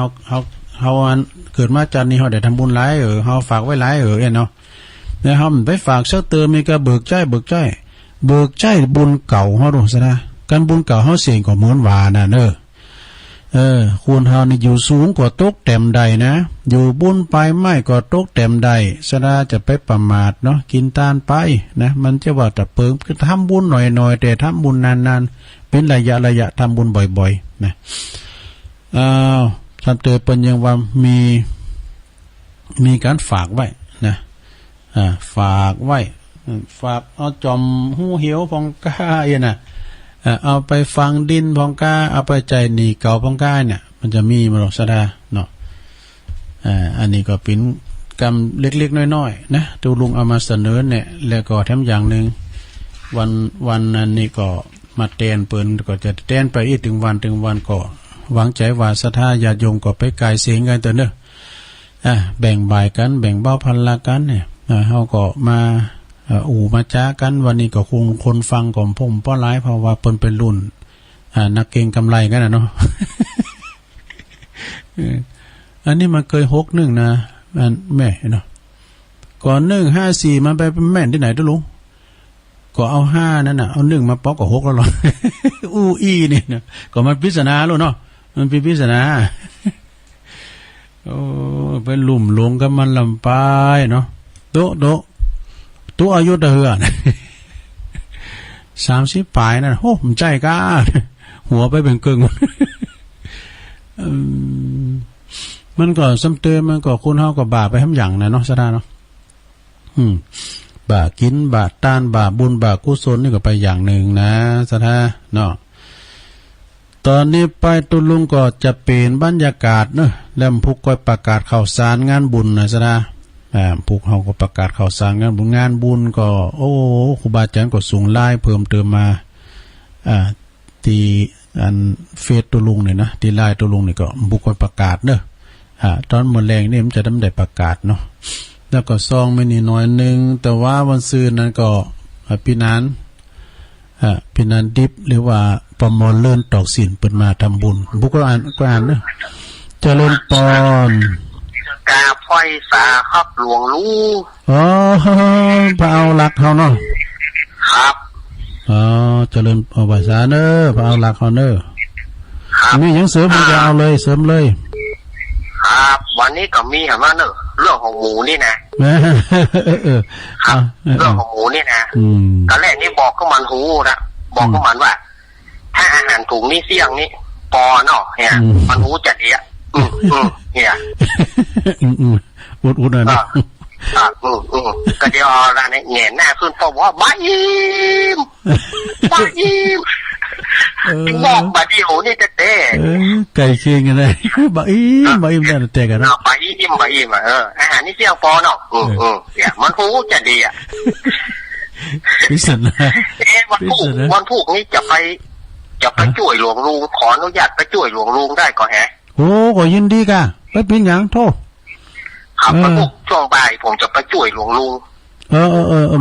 ฮาอันเกิดมาจากนี้เฮาได้ทำบุญหลายเฮาฝากไว้หลายเนาะแล้วเฮาไปฝากซักเติมมีก็เบิกใจบุญเก่าเฮาดูซะนะการบุญเก่าเฮาเสี่ยงกว่าเหมือนว่าน่ะคุณเฮานี่อยู่สูงกว่าตกเต็มใดนะอยู่บุญไปไม่ก็ตกเต็มใดสดาจะไปประมาทเนาะกินตานไปนะมันจะว่าแต่เปิ่มคือทำบุญหน่อยๆแต่ทำบุญนานๆเป็นระยะทำบุญบ่อยๆนะทำเตือนเป็นยังว่ามีการฝากไว้นะฝากไว้ฝากเอาจอมหูเหี่ยวพองก้าน่ะ เอาไปฟังดินพองก้าเอาไปใจหนีเก่าพองก้าเนี่ยมันจะมีมาหรอกซะดาเนาะอันนี้ก็เป็นกรรมเล็กๆน้อยๆนะตูลุงเอามาเสนอเนี่ยแล้วก็แถมอย่างนึงวันนั้นนี่ก็มาเต้นเปิ้นก็จะเต้นไปอีกถึงวันก็หวังใจว่าศรัทธาญาติโยมก็ไปกายเสียงกันเถอะเด้อแบ่งบ่ายกันแบ่งเบาพันละกันเนี่ยเฮาก็มามาจ้ากันวันนี้ก็คงคนฟังก่อมพ่มป้อร้ายเพราะว่าเปิ้นเป็นรุ่นนักเก็งกำไรกันน่ะเนาะ อันนี้มันเคย61นะอันแม่เนาะก่อน154มันไปแม่นที่ไหนตุลุงก็เอา5นั่นน่ะเอา1มาป๊อกก็6แล้วหรอ อู้อีนี่นะก็มันปริศนาโลเนาะมันเป็นปริศนาโอ้เป็นลุ่มหลงกับมันลำปายเนาะโตตัวอายุเดือน30ปลายนั่นโหมันใจกล้าหัวไปเป็นกึ่งมันก็ซ้ำเติมมันก็คนเฮาก็บาปไปทำอย่างนะเนาะซะดาเนาะบาปกินบาปต้านบาปบุญบาปกุศลนี่ก็ไปอย่างหนึ่งนะซะดาเนาะตอนนี้ไปตุลุงก็จะเปลี่ยนบรรยากาศเนาะแล้วพุกก็ประกาศข่าวสารงานบุญนะซะดาพวกเขาก็ประกาศข่าวสารงานบุญก็โอ้ครูบาอาจารย์ก็ส่งไลน์เพิ่มเติมมาที่อันเฟซตุลุงเนี่ยนะที่ไลน์ตุลุงนี่ก็บุกไปประกาศเนอะตอนมื้อแลงนี่มันจะได้ประกาศเนาะแล้วก็ซองไม่นี่น้อยนึงแต่ว่าวันซื่นนั้นก็พี่นันดิบหรือว่าประมวลเลื่อนตอกสินเปิดมาทำบุญบุกก็อ่านเนอะเจริญปอนกาพอยสาครับหลวงลูกอ๋อพระเอาหลักเขาเนาะครับเจริญภาษาเนอพระเอาหลักเขาเนอนี่ยังเสริมมันจะเอาเลยเสริมเลยครับวันนี้ก็มีเห็นว่าเนอะเรื่องของหมูนี่นะครับเรื่องของหมูนี่นะตอนแรกนี่บอกก็มันหูนะบอกก็มันว่าถ้าอาหารถุงนี่เสี่ยงนี่ปอเนาะเนี่ยมันหูจัดเนี่ยเนี่ยอุดเลยนะก็เดี๋ยวอะไรเนี่ยเงียหน้าขึ้นบอกว่าบ้าอิมบอกบ้าเดียวนี่เต้ไก่เคียงกันเลยบ้าอิมได้แต่กันนะบ้าอิมอาหารนี่เสี่ยงปอเนาะเนี่ยมันหูจัดดีอ่ะพิเศษนะวันพุกนี้จะไปช่วยหลวงลุงขออนุญาตไปช่วยหลวงลุงได้ก็แฮะโอ้ก็ยินดีกะไปเป็นอย่างโทษครับพวกช่วงบ่ายผมจะไปช่วยหลวงลุง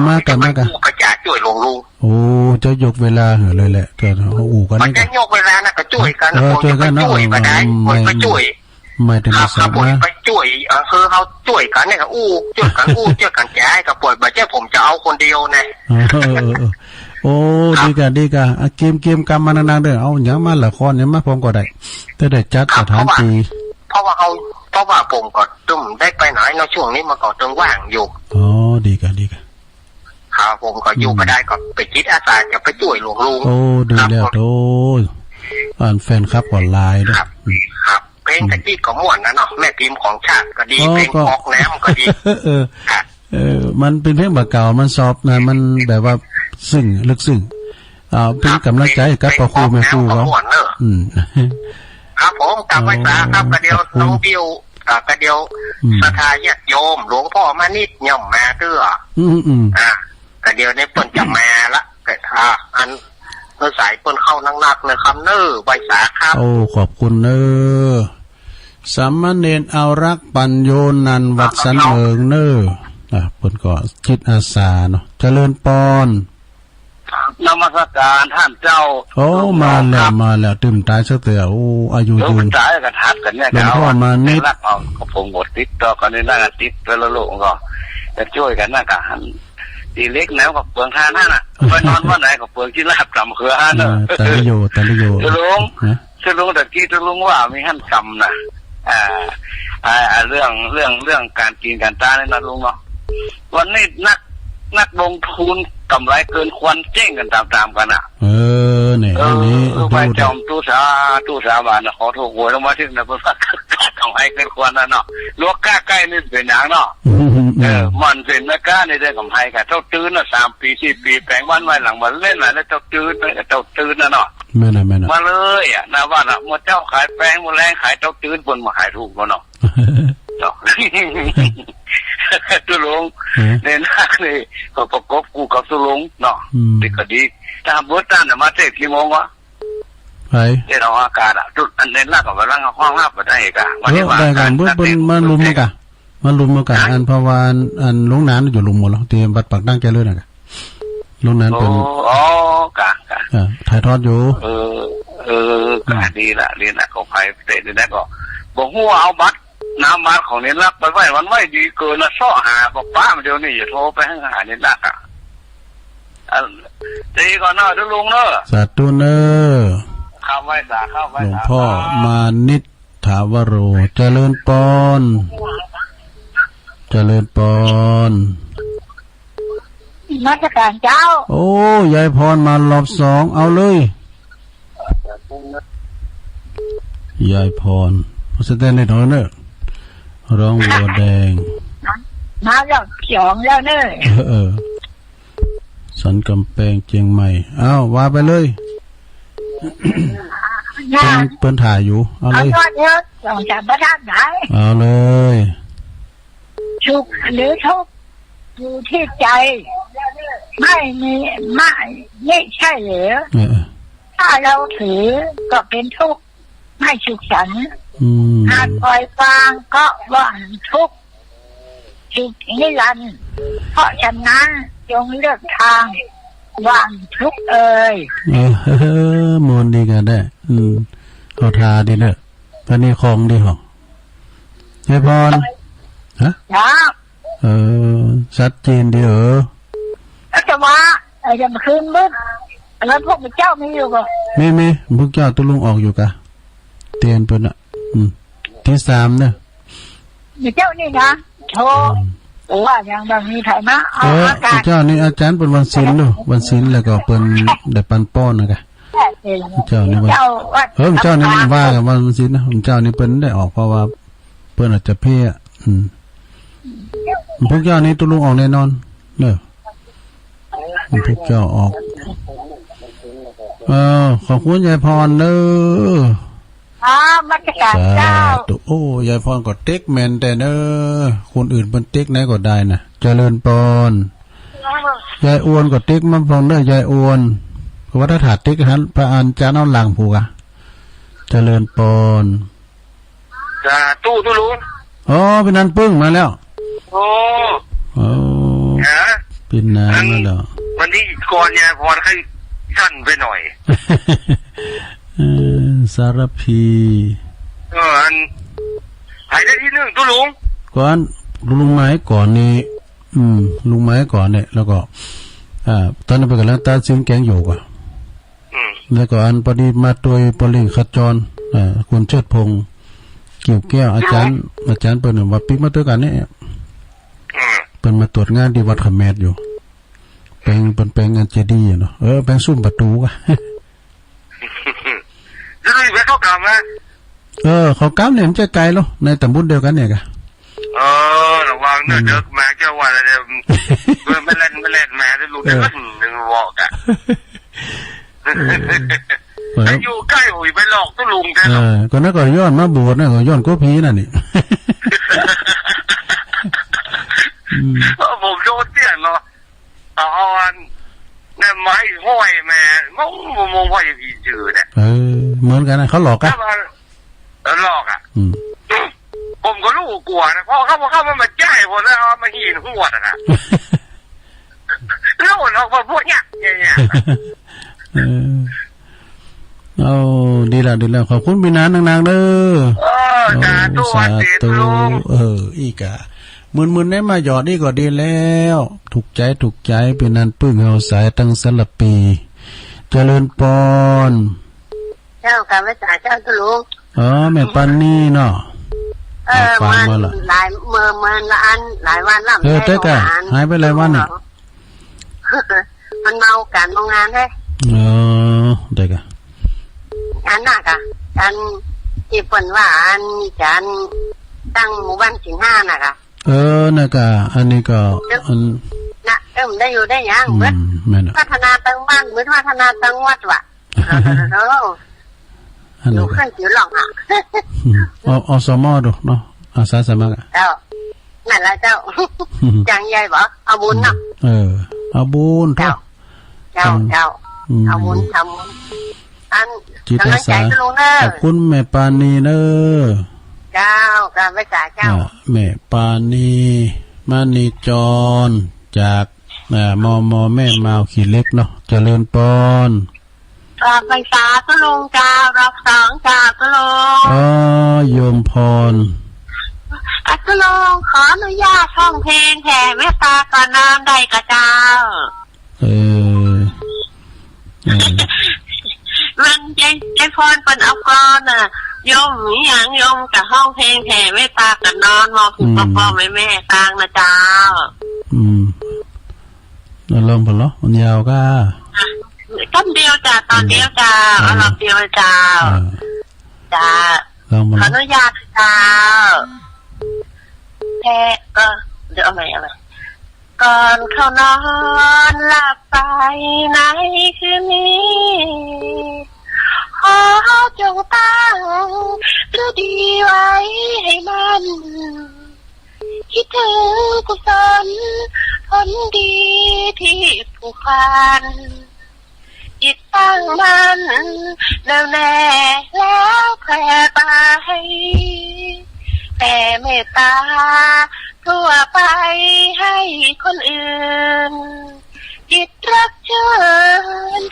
มากันกระจาช่วยหลวงลุงโอ้จะยกเวลาเหรอเลยแหละแต่อู่กันมันจะยกเวลานะก็ช่วยกันผมจะไปช่วยก็ได้ผมไปช่วยไม่ถึงสามนะไปช่วยคือเขาช่วยกันเนี่ยครับช่วยกันช่วยกันแก้กับป่วยแบบเจ้าผมจะเอาคนเดียวนะโอ้ดีกะเกมกรรมมานานๆเด้อเอาอย่างมาละครเนี่ยมาพร้อมก็ได้แต่ได้จัดสถานที่เพราะว่าผมก็ตุ้มได้ไปไหนในช่วงนี้มาก็ตึงว่างอยู่อ๋อดีกะครับผมก็อยู่ก็ได้ก็ไปจิตอาสาจะไปช่วยหลวงลุงโอ้ดีแล้วโตแฟนคลับออนไลน์ด้วยครับเพลงตะกี้ก็ม่วนนะเนาะแม่พิมพ์ของชาติก็ดีเพลงออกน้ำก็ดีมันเป็นเพลงแบบเก่ามันซอฟนะมันแบบว่าซึ้งลึกซึ้งเป็นกำลังใจกับพ่อครูแม่ครูเขาครับผมกลับไว้ซะครับกระเดียวน้องเดียวกระเดียวศรัทธาญาติโยมหลวงพ่อมานิดย่อมมาเตื้อกระเดียวในเปิ้นจะมาละแต่อันเมื่อสายเปิ้นเข้านักๆเลยคำเน้อใบสาครับโอ้ขอบคุณเน้อสามเณรเอารักปัญโยนันวัดสันเมืองเน้อเปิ้นก็จิตอาสาเนาะเจริญปอนนมัสการท่านเจ้าโอ้มาแล้วตื่นตายเสือโอ้อายุยืนตายกันทัดกันเนี่ยหลวงพ่อมานิดก็ผมหมดติดต่อกันในหน้าติดแล้วลูกก็จะช่วยกันนะกันตีเล็กแล้วกับเปลืองท่านั่นน่ะไปนอนวันไหนกับเปลืองที่ลาบกำเขือฮะเนอะตะลิโยจะลุงตะกี้จะลุงว่ามีหั่นกำนะเรื่องการกินการตาเนี่ยนะลุงเนาะวันนี้นักลงทุนกำไรเกินควรเจ๊งกันตามๆกันอ่ะเนี่ยอันนี้ไปจอมตู้สาบานขอโทษโวยลงมาที่นะเพื่อต้องให้ เกินควรนะเนาะลวกก้าใกล้นี่เป็นอย่างเนาะมันเป็นนักก้าในเรื่องของไทยค่ะเจ้าตื้นนะ3 ปี4 ปีแปลงวันไว้หลังมาเล่นอะไรแล้วเจ้าตื้นนะเนาะไม่นะมาเลยอ่ะนะว่าละหมดเจ้าขายแป้งหมดแรงขายเจ้าตื้นบนมาขายถูกเนาะตุลุงในนักเลยก็ประกบกูกับตุลุงเนาะดีก็ดีตามบทตั้งมาเทศกี่โมงวะไปเดี๋ยวอากาศอ่ะจุดอันในนักกับกำลังห้องรับมาได้กันได้กันเบิ้ลมาลุมกันอันพวานอันลุงนั้นอยู่ลุมหมดแล้วเตรียมบัดปักดั้งแกเลยนะกันลุงนั้นเป็นกะถ่ายทอดอยู่กะดีละเรียนนะก็ไปเตะนี่ก็บอกหัวเอาบัตรน้ำมาของเน้นรักไปไว้วันไว้ดีเกินนะซ้อหาบอกป้ามาเดี๋ยวนี้อย่าโทรไปให้หาเน้นรักอ่ะตีก่อนเนอะทุลุงเนอะสาธุเนอะเข้าไว้สาเข้าไว้หลวงพ่อมานิถาวโรเจริญปอนมาตรการเจ้าโอ้ยายพรมารอบ2เอาเลยยายพรแสดงในหน่อยเนอะร้องบัวแดงมาแล้ว2แล้วเนอะสันกำแพงเชียงใหม่อ้าวว่าไปเลยเปิ้นถ่ายอยู่เอาเลยต้องจับประทับไหนเอาเลยทุกหรือทุกอยู่ที่ใจไม่ใช่หรือถ้าเราถือก็เป็นทุกข์ไม่สุขสันต์หากปล่อยวางก็ว่างทุกข์สุขนิรันดร์เพราะฉะนั้นจงเลือกทางว่างทุกข์มนดีกันได้เอาทาดีเนอะตอนนี้คงดีหรอเฮ้ยพรฮะชัดเจนดีแต่ว่าจะมาคืนมืดแล้วพวกเจ้าไม่อยู่ก็ไม่พวกเจ้าตุลุงออกอยู่กะเตียนเปิ้นอ่ะที่3เนี่ยเจ้านี่นะโชว่าอย่างบางมีไทยมาเจ้านี่อาจารย์เป็นวันศิลป์วันศิลป์แล้วก็เปิ้นได้ปันป้อนนะกะเจ้านี่เจ้านี่ว่ากับวันศิลป์นะเจ้านี่เปิ้นได้ออกเพราะว่าเปิ้นอาจจะเพ่พวกเจ้านี่ตุลุงออกแน่นอนเนอะพวกเจ้าออกขอบคุณยายพรเนอะมาตรการเจ้าโอ้ยายพรก็เต็กแมนแต่เนอะคนอื่นเป็นเต็กไหนก็ได้นะเจริญปอนยายอ้วนก็เต็กมันพองเนอะยายอ้วนวัฒนธรรมเต็กนั้นพระอันจานเอาหลังผูกอะเจริญปอนตู้ลุงเป็นนันปึ้งมาแล้วเป็นนานมาแล้ววันนี้ก่อนยายพรให้สั้นไปหน่อยสารพีอันหายได้ที่1ตู้ลุงก่อนลุงไม้ก่อนนี่ลุงไม้ก่อนเนี่ยแล้วก็ตอนนั้นไปกันแล้วตาซิงแกงอยู่ก่ะแล้วก็อันพอดีมาตัวปลิงขจรคุณเชิดพงษ์เกี่ยวแก้วอาจารย์เปิ้นว่าปิ๊กมาตัวกันเนี่ยเปิ้นมาตรวจงานที่วัดขแมดอยู่แปลงงานเจดีย์เนาะแปลงซุ่มประตูกะจะได้ไปเข้ากรรมไหมเขากรรมเนี่ยมันจะไกลแล้วในตำบลเดียวกันเนี่ยกะระวังเด็กแม่เจ้าว่าอะไรไม่เล่นแม่ได้รู้ได้ว่า1บอกอ่ะอยู่ใกล้หุยไปหลอกตุลุงแท้เนาะก็นั่นก็ย้อนมาบวชนะก็ย้อนก็ผีนั่นนี่ผมโดนเตี้ยเนาะอันนั่นไม้ห้อยแม่งงว่าอย่างนี้เจอเนี่ยเหมือนกันนะเขาหลอกกันหลอกอ่ะผมก็รู้กลัวนะเพราะเขามาแจ้งผมแล้วมาหินหัวนะแล้วเราพวกเนี้ยเอาดีแล้วขอบคุณพี่นานนางๆเด้อสาธุอีกอะมึนๆได้มาหยอดนี่ก็ดีแล้วถูกใจเป็นนันปึ้งเฮาสายตั้งสลับปีเจริญปอนเจ้าค่ะพระเจ้าตุลุงแม่ปันนี่เนาะฟังมาละหลายเมื่อละอันหลายวันแล้วเต้กะหายไปหลายวันน่ะมันเมาการมางานแท้ได้กะอันน่ะกะอันที่เปิ้นว่าอันมีการ ตั้งหมู่บ้านสิงห้าน่ะค่ะน่ะก็อันนี้ก็อันน่ะได้อยู่ได้ยังเหมือนพัฒนาตั้งบ้านเหมือนพัฒนาตั้งวัดว่ะอยู่เครื่องจิ๋วหลอกอ่ะอสมดูเนาะอาสาสมัครเจ้านั่นแหละเจ้าจังใหญ่บ่เอาบุญเนาะเอาบุญเจ้าเอาบุญทำบุญอันกำลังใจก็รู้เนอะขอบคุณแม่ปานีเนอะเจ้าการไปจ่ายเจ้าแม่ปานีมานีจรจากมแม่มาวขี้เล็กเนาะเจริญปอนไปสาตุลงจ้ารับสองจ้าตุลงโยมพรตุลงขออนุญาตท่องเพลงแผ่เมตตาก่อนน้ำได้กระเจ้ามันใจพรเป็นเอากรอนน่ะโยมนี่อย่างโยมกับห้องเพลงแผ่เมตตากับนอนมองคุณพ่อแม่กลางนะเจ้าเราลองพอแล้วมันยาวก็ต้นเดียวจ้าตอนเดียวจ้าเอารอบเดียวจ้าขออนุญาตจ้าแค่ก็เดี๋ยวเอาใหม่ก่อนเข้านอนหลับไปในคืนนี้ขอจงตั้งฤดีไว้ให้มันคิดถึงกุศลผลดีที่ผูกพันจิตตั้งมันแน่วแน่แล้วแผ่ไปแต่เมตตาทั่วไปให้คนอื่นจิตรักเชิญ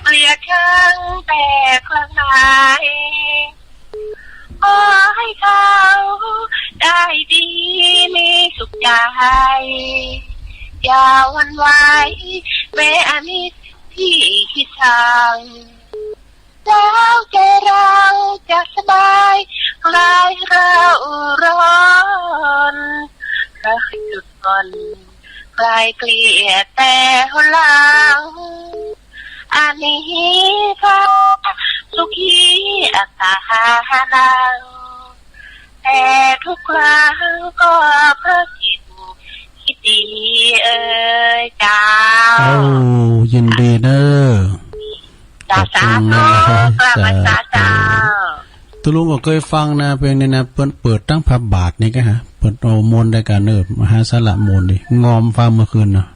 เปลี่ยนข้างแต่ครั้งไหนขอให้เขาได้ดีมีสุขใจอย่าหวั่นไหวแม้อามิตรที่คิดสั่งแล้วใจเราจะสบายคลายเราร้อนรักจุดก่อนคลายเกลียดแต่หลังอันนี้ค่ะสุขีอัตหานังแต่ทุกครั้งก็เพื่อจิตคิดดีเจ้ายินดีเนอะจ้าจ้าเนาะกลับมาจ้าตุลุงก็เคยฟังนะเพลงนี้นะเปิดตั้งพับบาทนี่ก็ฮะเปิดเอามนได้การเนิบมหาสละมนดิงอมฟังเมื่อคืนนะ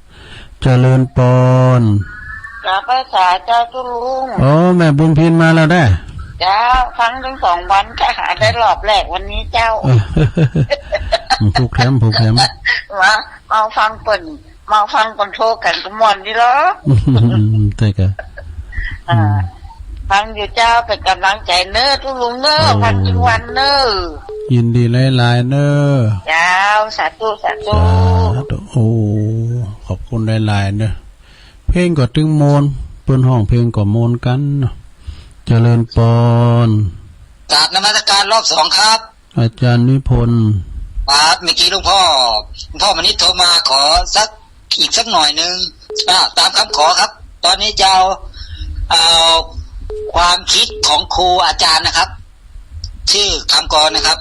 เจริญปอนกลับไปสาเจ้าตุลุงแม่บุญพินมาแล้วได้เจ้าฟังถึง2 วันก็หาได้รอบแรกวันนี้เจ้าผูกแคมมาฟังเปิ่นมาฟังคนโทรกันก็ม่วนดีเหรอแต่ก็ฟังอยู่เจ้าเป็นกำลังใจเนอะทุกลุงเนอะฟังทุกวันเนอะยินดีหลายๆเนอะเจ้าสาธุโอ้ขอบคุณหลายๆเนอะเพลงก็ตึงโมนเปิ้นห้องเพลงก็โมนกันเจริญปอนกราบนมัสการรอบ2ครับอาจารย์นิพนธ์ครับเมื่อกี้หลวงพ่อมณิษฐ์โทรมาขออีกสักหน่อยนึงตามคำขอครับตอนนี้จะเอาความคิดของครูอาจารย์นะครับชื่อคำกรนะครับ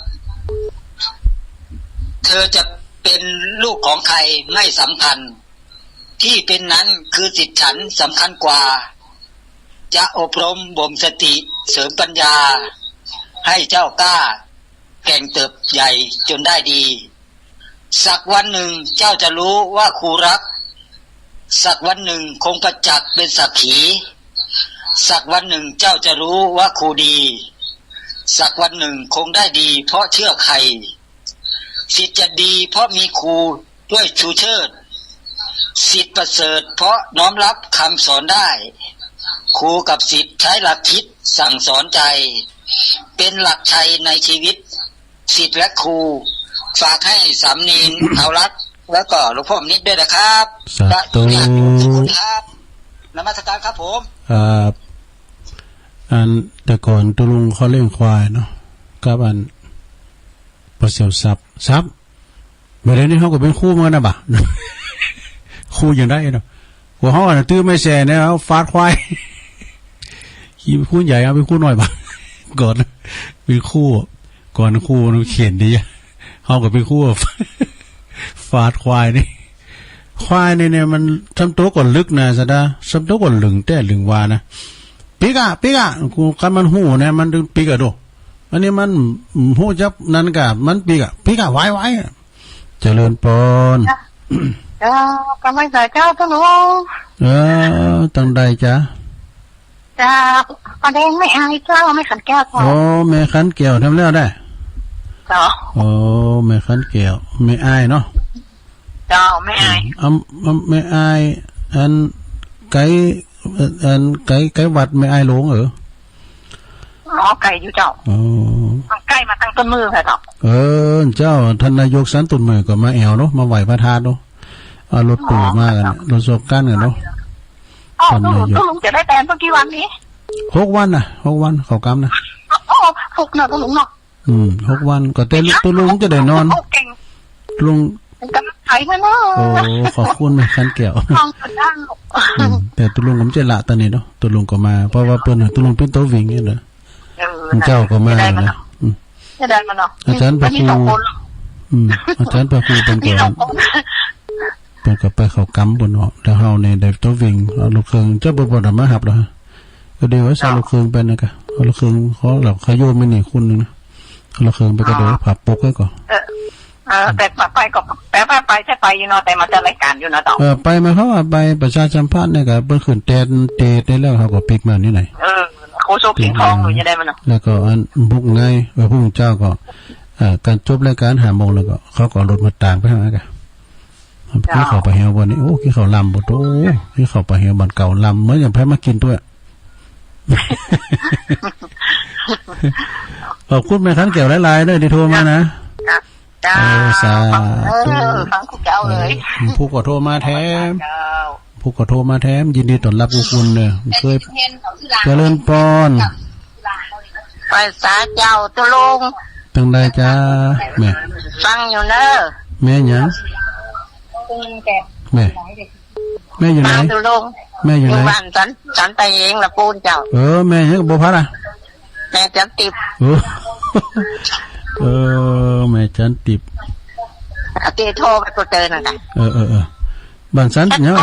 เธอจะเป็นลูกของใครไม่สำคัญที่เป็นนั้นคือจิตฉันสำคัญกว่าจะอบรมบ่มสติเสริมปัญญาให้เจ้ากล้าแก่งเติบใหญ่จนได้ดีสักวันหนึ่งเจ้าจะรู้ว่าครูรักสักวันหนึ่งคงประจักษ์เป็นสักขีสักวันหนึ่งเจ้าจะรู้ว่าครูดีสักวันหนึ่งคงได้ดีเพราะเชื่อใครศิษย์จะดีเพราะมีครูด้วยชูเชิดศิษย์ประเสริฐเพราะน้อมรับคำสอนได้ครูกับศิษย์ใช้หลักคิดสั่งสอนใจเป็นหลักชัยในชีวิตศิษย์และครูฝากให้สามเณรเอารักแล้วก็หลวงพ่อนิดด้วยนะครับสาธุครับนมัสการครับผมอันแต่ก่อนตุลุงเขาเลี้ยงควายเนาะกับอันประเสริฐทรัพย์เมื่อนี้เขาก็เป็นคู่มานะบ่ะคู่อย่างได้เนาะหัวห้อน่ะตื้อไม่แช่เนี่ยเอาฟาดควายขี่ไปคู่ใหญ่เอาไปคู่หน่อยบ่ะก่อนเป็นคู่ก่อนคู่เขียนดี เฮาก็ไปคู่ฟาดควายนี่ควายเนี่ยมันทำตัวก่อนลึกนะซะดาทำตัวก่อนลึงแต่ลึงวานะปิกะกูกันมันหูเนี่ยมันดึงปิกะดูอันนี้มันหูจับนั่นกะมันปิกะไว้เจริญปนก็ไม่ใส่เจ้าตัวหนูตั้งใดจ้ะจ้าประเด็นไม่อายเจ้าไม่ขันแก้วโอ้แม่ขันเกี่ยวทำแล้วได้จ้าโอ้แม่ขันเกี่ยวไม่อายเนาะจ้าไม่อายไม่อายอันไก่วัดไม่อายหลงไก่อยู่เจ้าไก่มาตั้งต้นมือค่ะเจ้าเจ้าท่านนายกสันตุนมือก็มาแอวเนาะมาไหวพระธาตุเนาะเอารถตู่มากันรถโซกกันกันเนาะตุ้ลุงจะได้แตนเมื่อกี่วันนี้6 วันน่ะ6 วันเขากำนะ6เนาะตุ้ลุงเนาะ6 วันก็แต่ตุ้ลุงจะได้นอนลุงกำลังไถมาเนาะโอ้ขอบคุณแม่ขันเกี่ยวแต่ตุ้ลุงผมจะละตอนนี้เนาะตุ้ลุงก็มาเพราะว่าเปิ้นตุ้ลุงเป็นโตวิ่งเนี่ยเนาะเจ้าก็มานะจะได้มาเนาะอาจารย์ประครูอาจารย์ประครูเป็นก่อนเป็นกับไปเขากำบนเนาะแล้วเฮาในได้โตวิ่งเอาลูกเครื่องเจ้าบ่ได้มาหับแล้วก็ดีว่าใส่ลูกเครื่องไปนะกะเอาลูกเครื่องเขาหลับขโยมไม่นี่คุณนึงนะเอาลูกเครื่องไปก็เดี๋ยวผับปกไว้ก่อนแต่ไปก็ไปใช่ไปอยู่เนาะแต่มาจะรายการอยู่เนาะต่อไปมาเขาว่าไปประชาสัมพันธ์เนี่ยก็เปิ้นขึ้นเตะได้แล้วเขาก็ปิกมานี่ไหนโคโซกิงทองอยู่จะได้มั้ยเนาะแล้วก็อันบุกไงผู้เจ้าก็การจบรายการ5 โมงแล้วก็เขาก็รถมาต่างไปหากันที่เขาไปเฮาวันนี้โอ้ที่เขาลำบ่โตที่เขาไปเฮาบ้านเก่าลำเหมือนอย่างแพ้มากินด้วยขอบคุณแม่ขันแก้วหลายๆด้วยที่โทรมานะสาธุฟังคุณเจ้าเลยผู้ก็โทรมาแถมยินดีต้อนรับคุณเนี่ยเคยเจริญพรไปสาเจ้าตุลุงตั้งใดจ้าแม่ฟังอยู่เนอะแม่หยังแม่อยู่ไหนตุลุงแม่อยู่ไหนบ้านสันไปเองละปูนเจ้าแม่ยังบ่พัดอ่ะแม่จันติบแม่จันติบเตโทรไปก็เจอนั่นแหละบ้านสันเนี่ย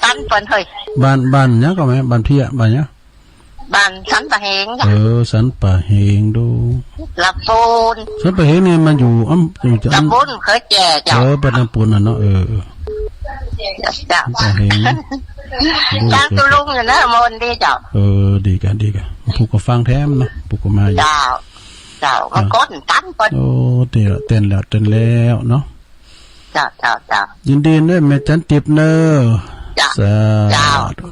สันเปิ้นเฮ้ยบ้านเนี่ยก็ไหมบ้านเพียบ้านเนี่ยบ้านสันปะเฮงสันปะเฮงดูละปูนสันปะเฮงเนี่ยมันอยู่ละปูนเคยแก่เจ้าปะน้ำปูนน่ะเนาะเจ้าปะเฮงจ้างตุลุงอยู่นะมนดีเจ้าดีกันผู้ก็ฟังแท้มนะผู้ก็มาเจ้ามันก้นตั้นเปิ้นเต้นแล้วเนาะเจ้ายินดีด้วยแม่จันติบเนอ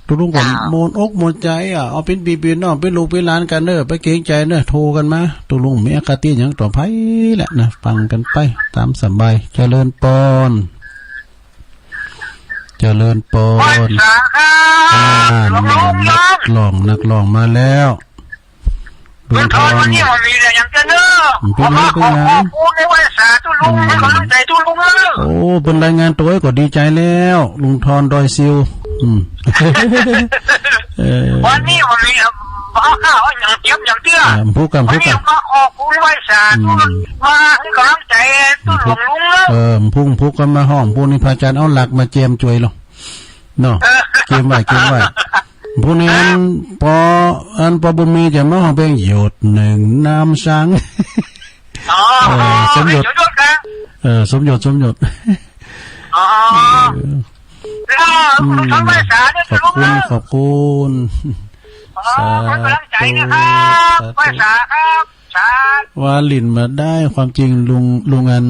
ตุลุงก่อนโมนอกโมนใจเอาเป็นปีๆเนาะเป็นลูกเป็นหลานกันเนอไปเกรงใจเนอโทรกันมาตุลุงมีอคติหยังต่อไผแหละนะฟังกันไปตามสบายเจริญปนนักร้องมาแล้วลุงทอนวันนี้มันมีแต่ยังจะเนอะผมว่าขอพูดในวันสาธุลุงให้กำลังใจทุลุงเลยโอ้เป็นรายงานตัวก็ดีใจแล้วลุงทอนดอยซิววันนี้มันมีข้าวอย่างเจี๊ยบอย่างเตี้ยผู้กำวันนี้มาขอพูดในวันสาธุมาให้กำลังใจทุลุงเลยผู้ก็มาห้องผู้นี้พระอาจารย์เอาหลักมาเจียมจวยหรอเนาะเก็บไว้ผู้นี้พอบุญมีจะมาห้องเพลงหยดหนึ่งน้ำสังสมหยดสมหยดขอบคุณว่าลินมาได้ความจริงลุงอัน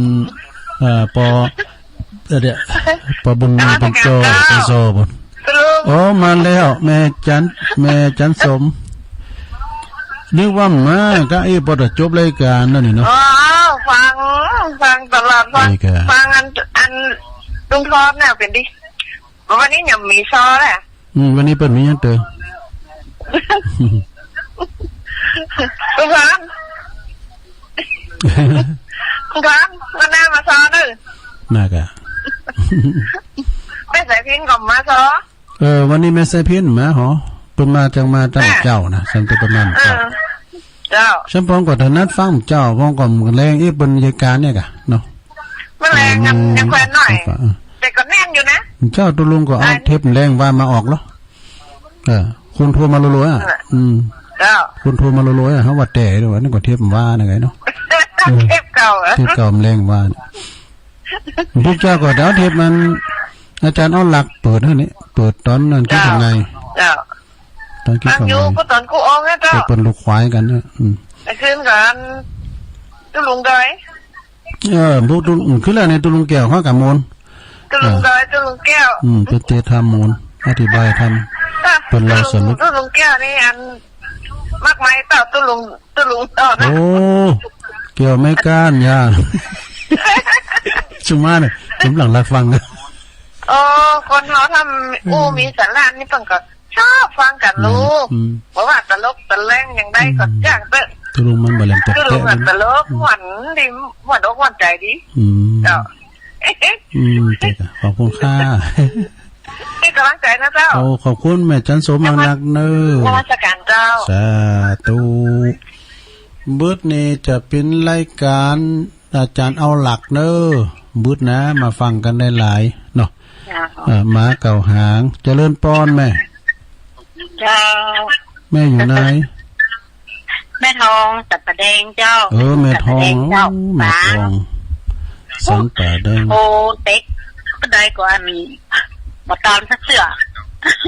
ปอบุญมีเป็นโจบนโอ้มาแล้วแม่จันสมนึกว่ามาก็ไอ้พอจบรายการนั่นนี่เนาะฟังตลอดฟังอันลุงทอนเนี่ยเป็นดิวันนี้ยังมีซอแหละวันนี้เป็นมียังเตอลุงทอนวันหน้ามาซอเลยน่ากะไม่ใส่พินกับมาซอวันนี้แม่ใส่พินมาหรอเป็นมาจังเจ้านะฉันเป็นประมาณเจ้า เจ้าฉันพร้อมกับถนัดฟังเจ้าพร้อมกับแรงอีบรรยากาศเนี่ยกะเนาะไม่แรงยังแควนหน่อยแต่ก็แน่นอยู่นะเจ้าตุลุงก็เอาเทปแรงว่ามาออกแล้วคุณโทรมารัวๆอ่ะเจ้าคุณโทรมารัวๆอ่ะเขาว่าแต่ด้วยว่านี่ก็เทปว่าไงเนาะเทปเก่าเทปเก่าแรงว่าพวกเจ้าก็เดี๋ยวเทปมันอาจารย์เอาหลักเปิดเท่านี้เปิดตอนนั้นคิดยังไงตอนคิดยังไงก็ตอนกูออกนะเจ้าเป็นลูกควายกันเนี่ยไอ้คืนกันตุลุงดอยพวกตุลุงคืออะไรในตุลุงแก้วข้ากับมนตุลุงดอยตุลุงแก้วเป็นเตธามนอธิบายทำเป็นเราสรุปตุลุงแก้วนี่อันมากมายเต่าตุลุงต่อนะโอ้เกี่ยวไม่ก้านยาชุมาเนี่ยผมหลังรับฟังนะคนเขาทำมีสาระนี่ต้องก็ชอบฟังกันลูกเพราะว่าตลกตะแรงอย่างได้ก็จ้างเต้ตุลุงมันบ่แหลมตะตุลุงมันตลกหวานดีหวานอกหวานใจดีเจ้าขอบคุณค่ะให้กำลังใจนะเจ้าขอบคุณแม่จันโสมังนักเนอราชการเจ้าสาธุบึดนี้จะเป็นรายการอาจารย์เอาหลักเนอบึดนะมาฟังกันได้หลายเนาะหมาเก่าหางเจริญป้อนแม่เจ้าแม่อยู่ไหนแม่ทองสัตว์แดงเจ้าแม่ทองแม่ทองสันป่าแดงโอ้เต็กก็ได้กว่ามีมาตามสักเสือ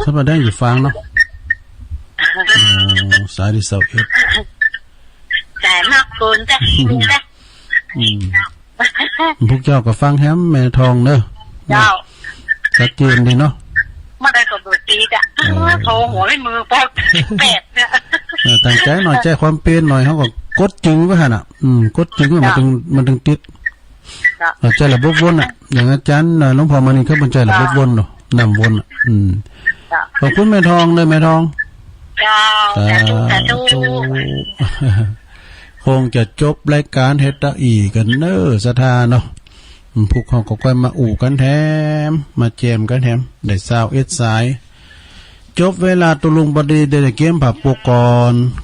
สันป่าแดงอยู่ฟังเนาะสายที่21แต่มากเกินจ้ะลุงจ้ะพวกเจ้าก็ฟังแฮมแม่ทองเนอะเจ้าชัดเจนดีเนาะมาได้กับตัวตีจ้ะโทรหัวไม่มือปอกแปดเนี่ยตั้งใจหน่อยใจความเป็นหน่อยเขาก็กดจึงไว้หั่นน่ะกดจึงมันถึงติดใจระบบวนอ่ะอย่างอาจารย์หลวงพ่อมานี่เขาเป็นใจระบบวนเนาะนำวนขอบคุณแม่ทองเลยแม่ทองคงจะจบรายการเฮ็ดตะอีกันเนอสถาเนาะพวกเขาก็ค่อยมาอู่กันแถมมาแจมกันแถมได้21 สายจบเวลาตุลุงบดีได้เกมผับปกร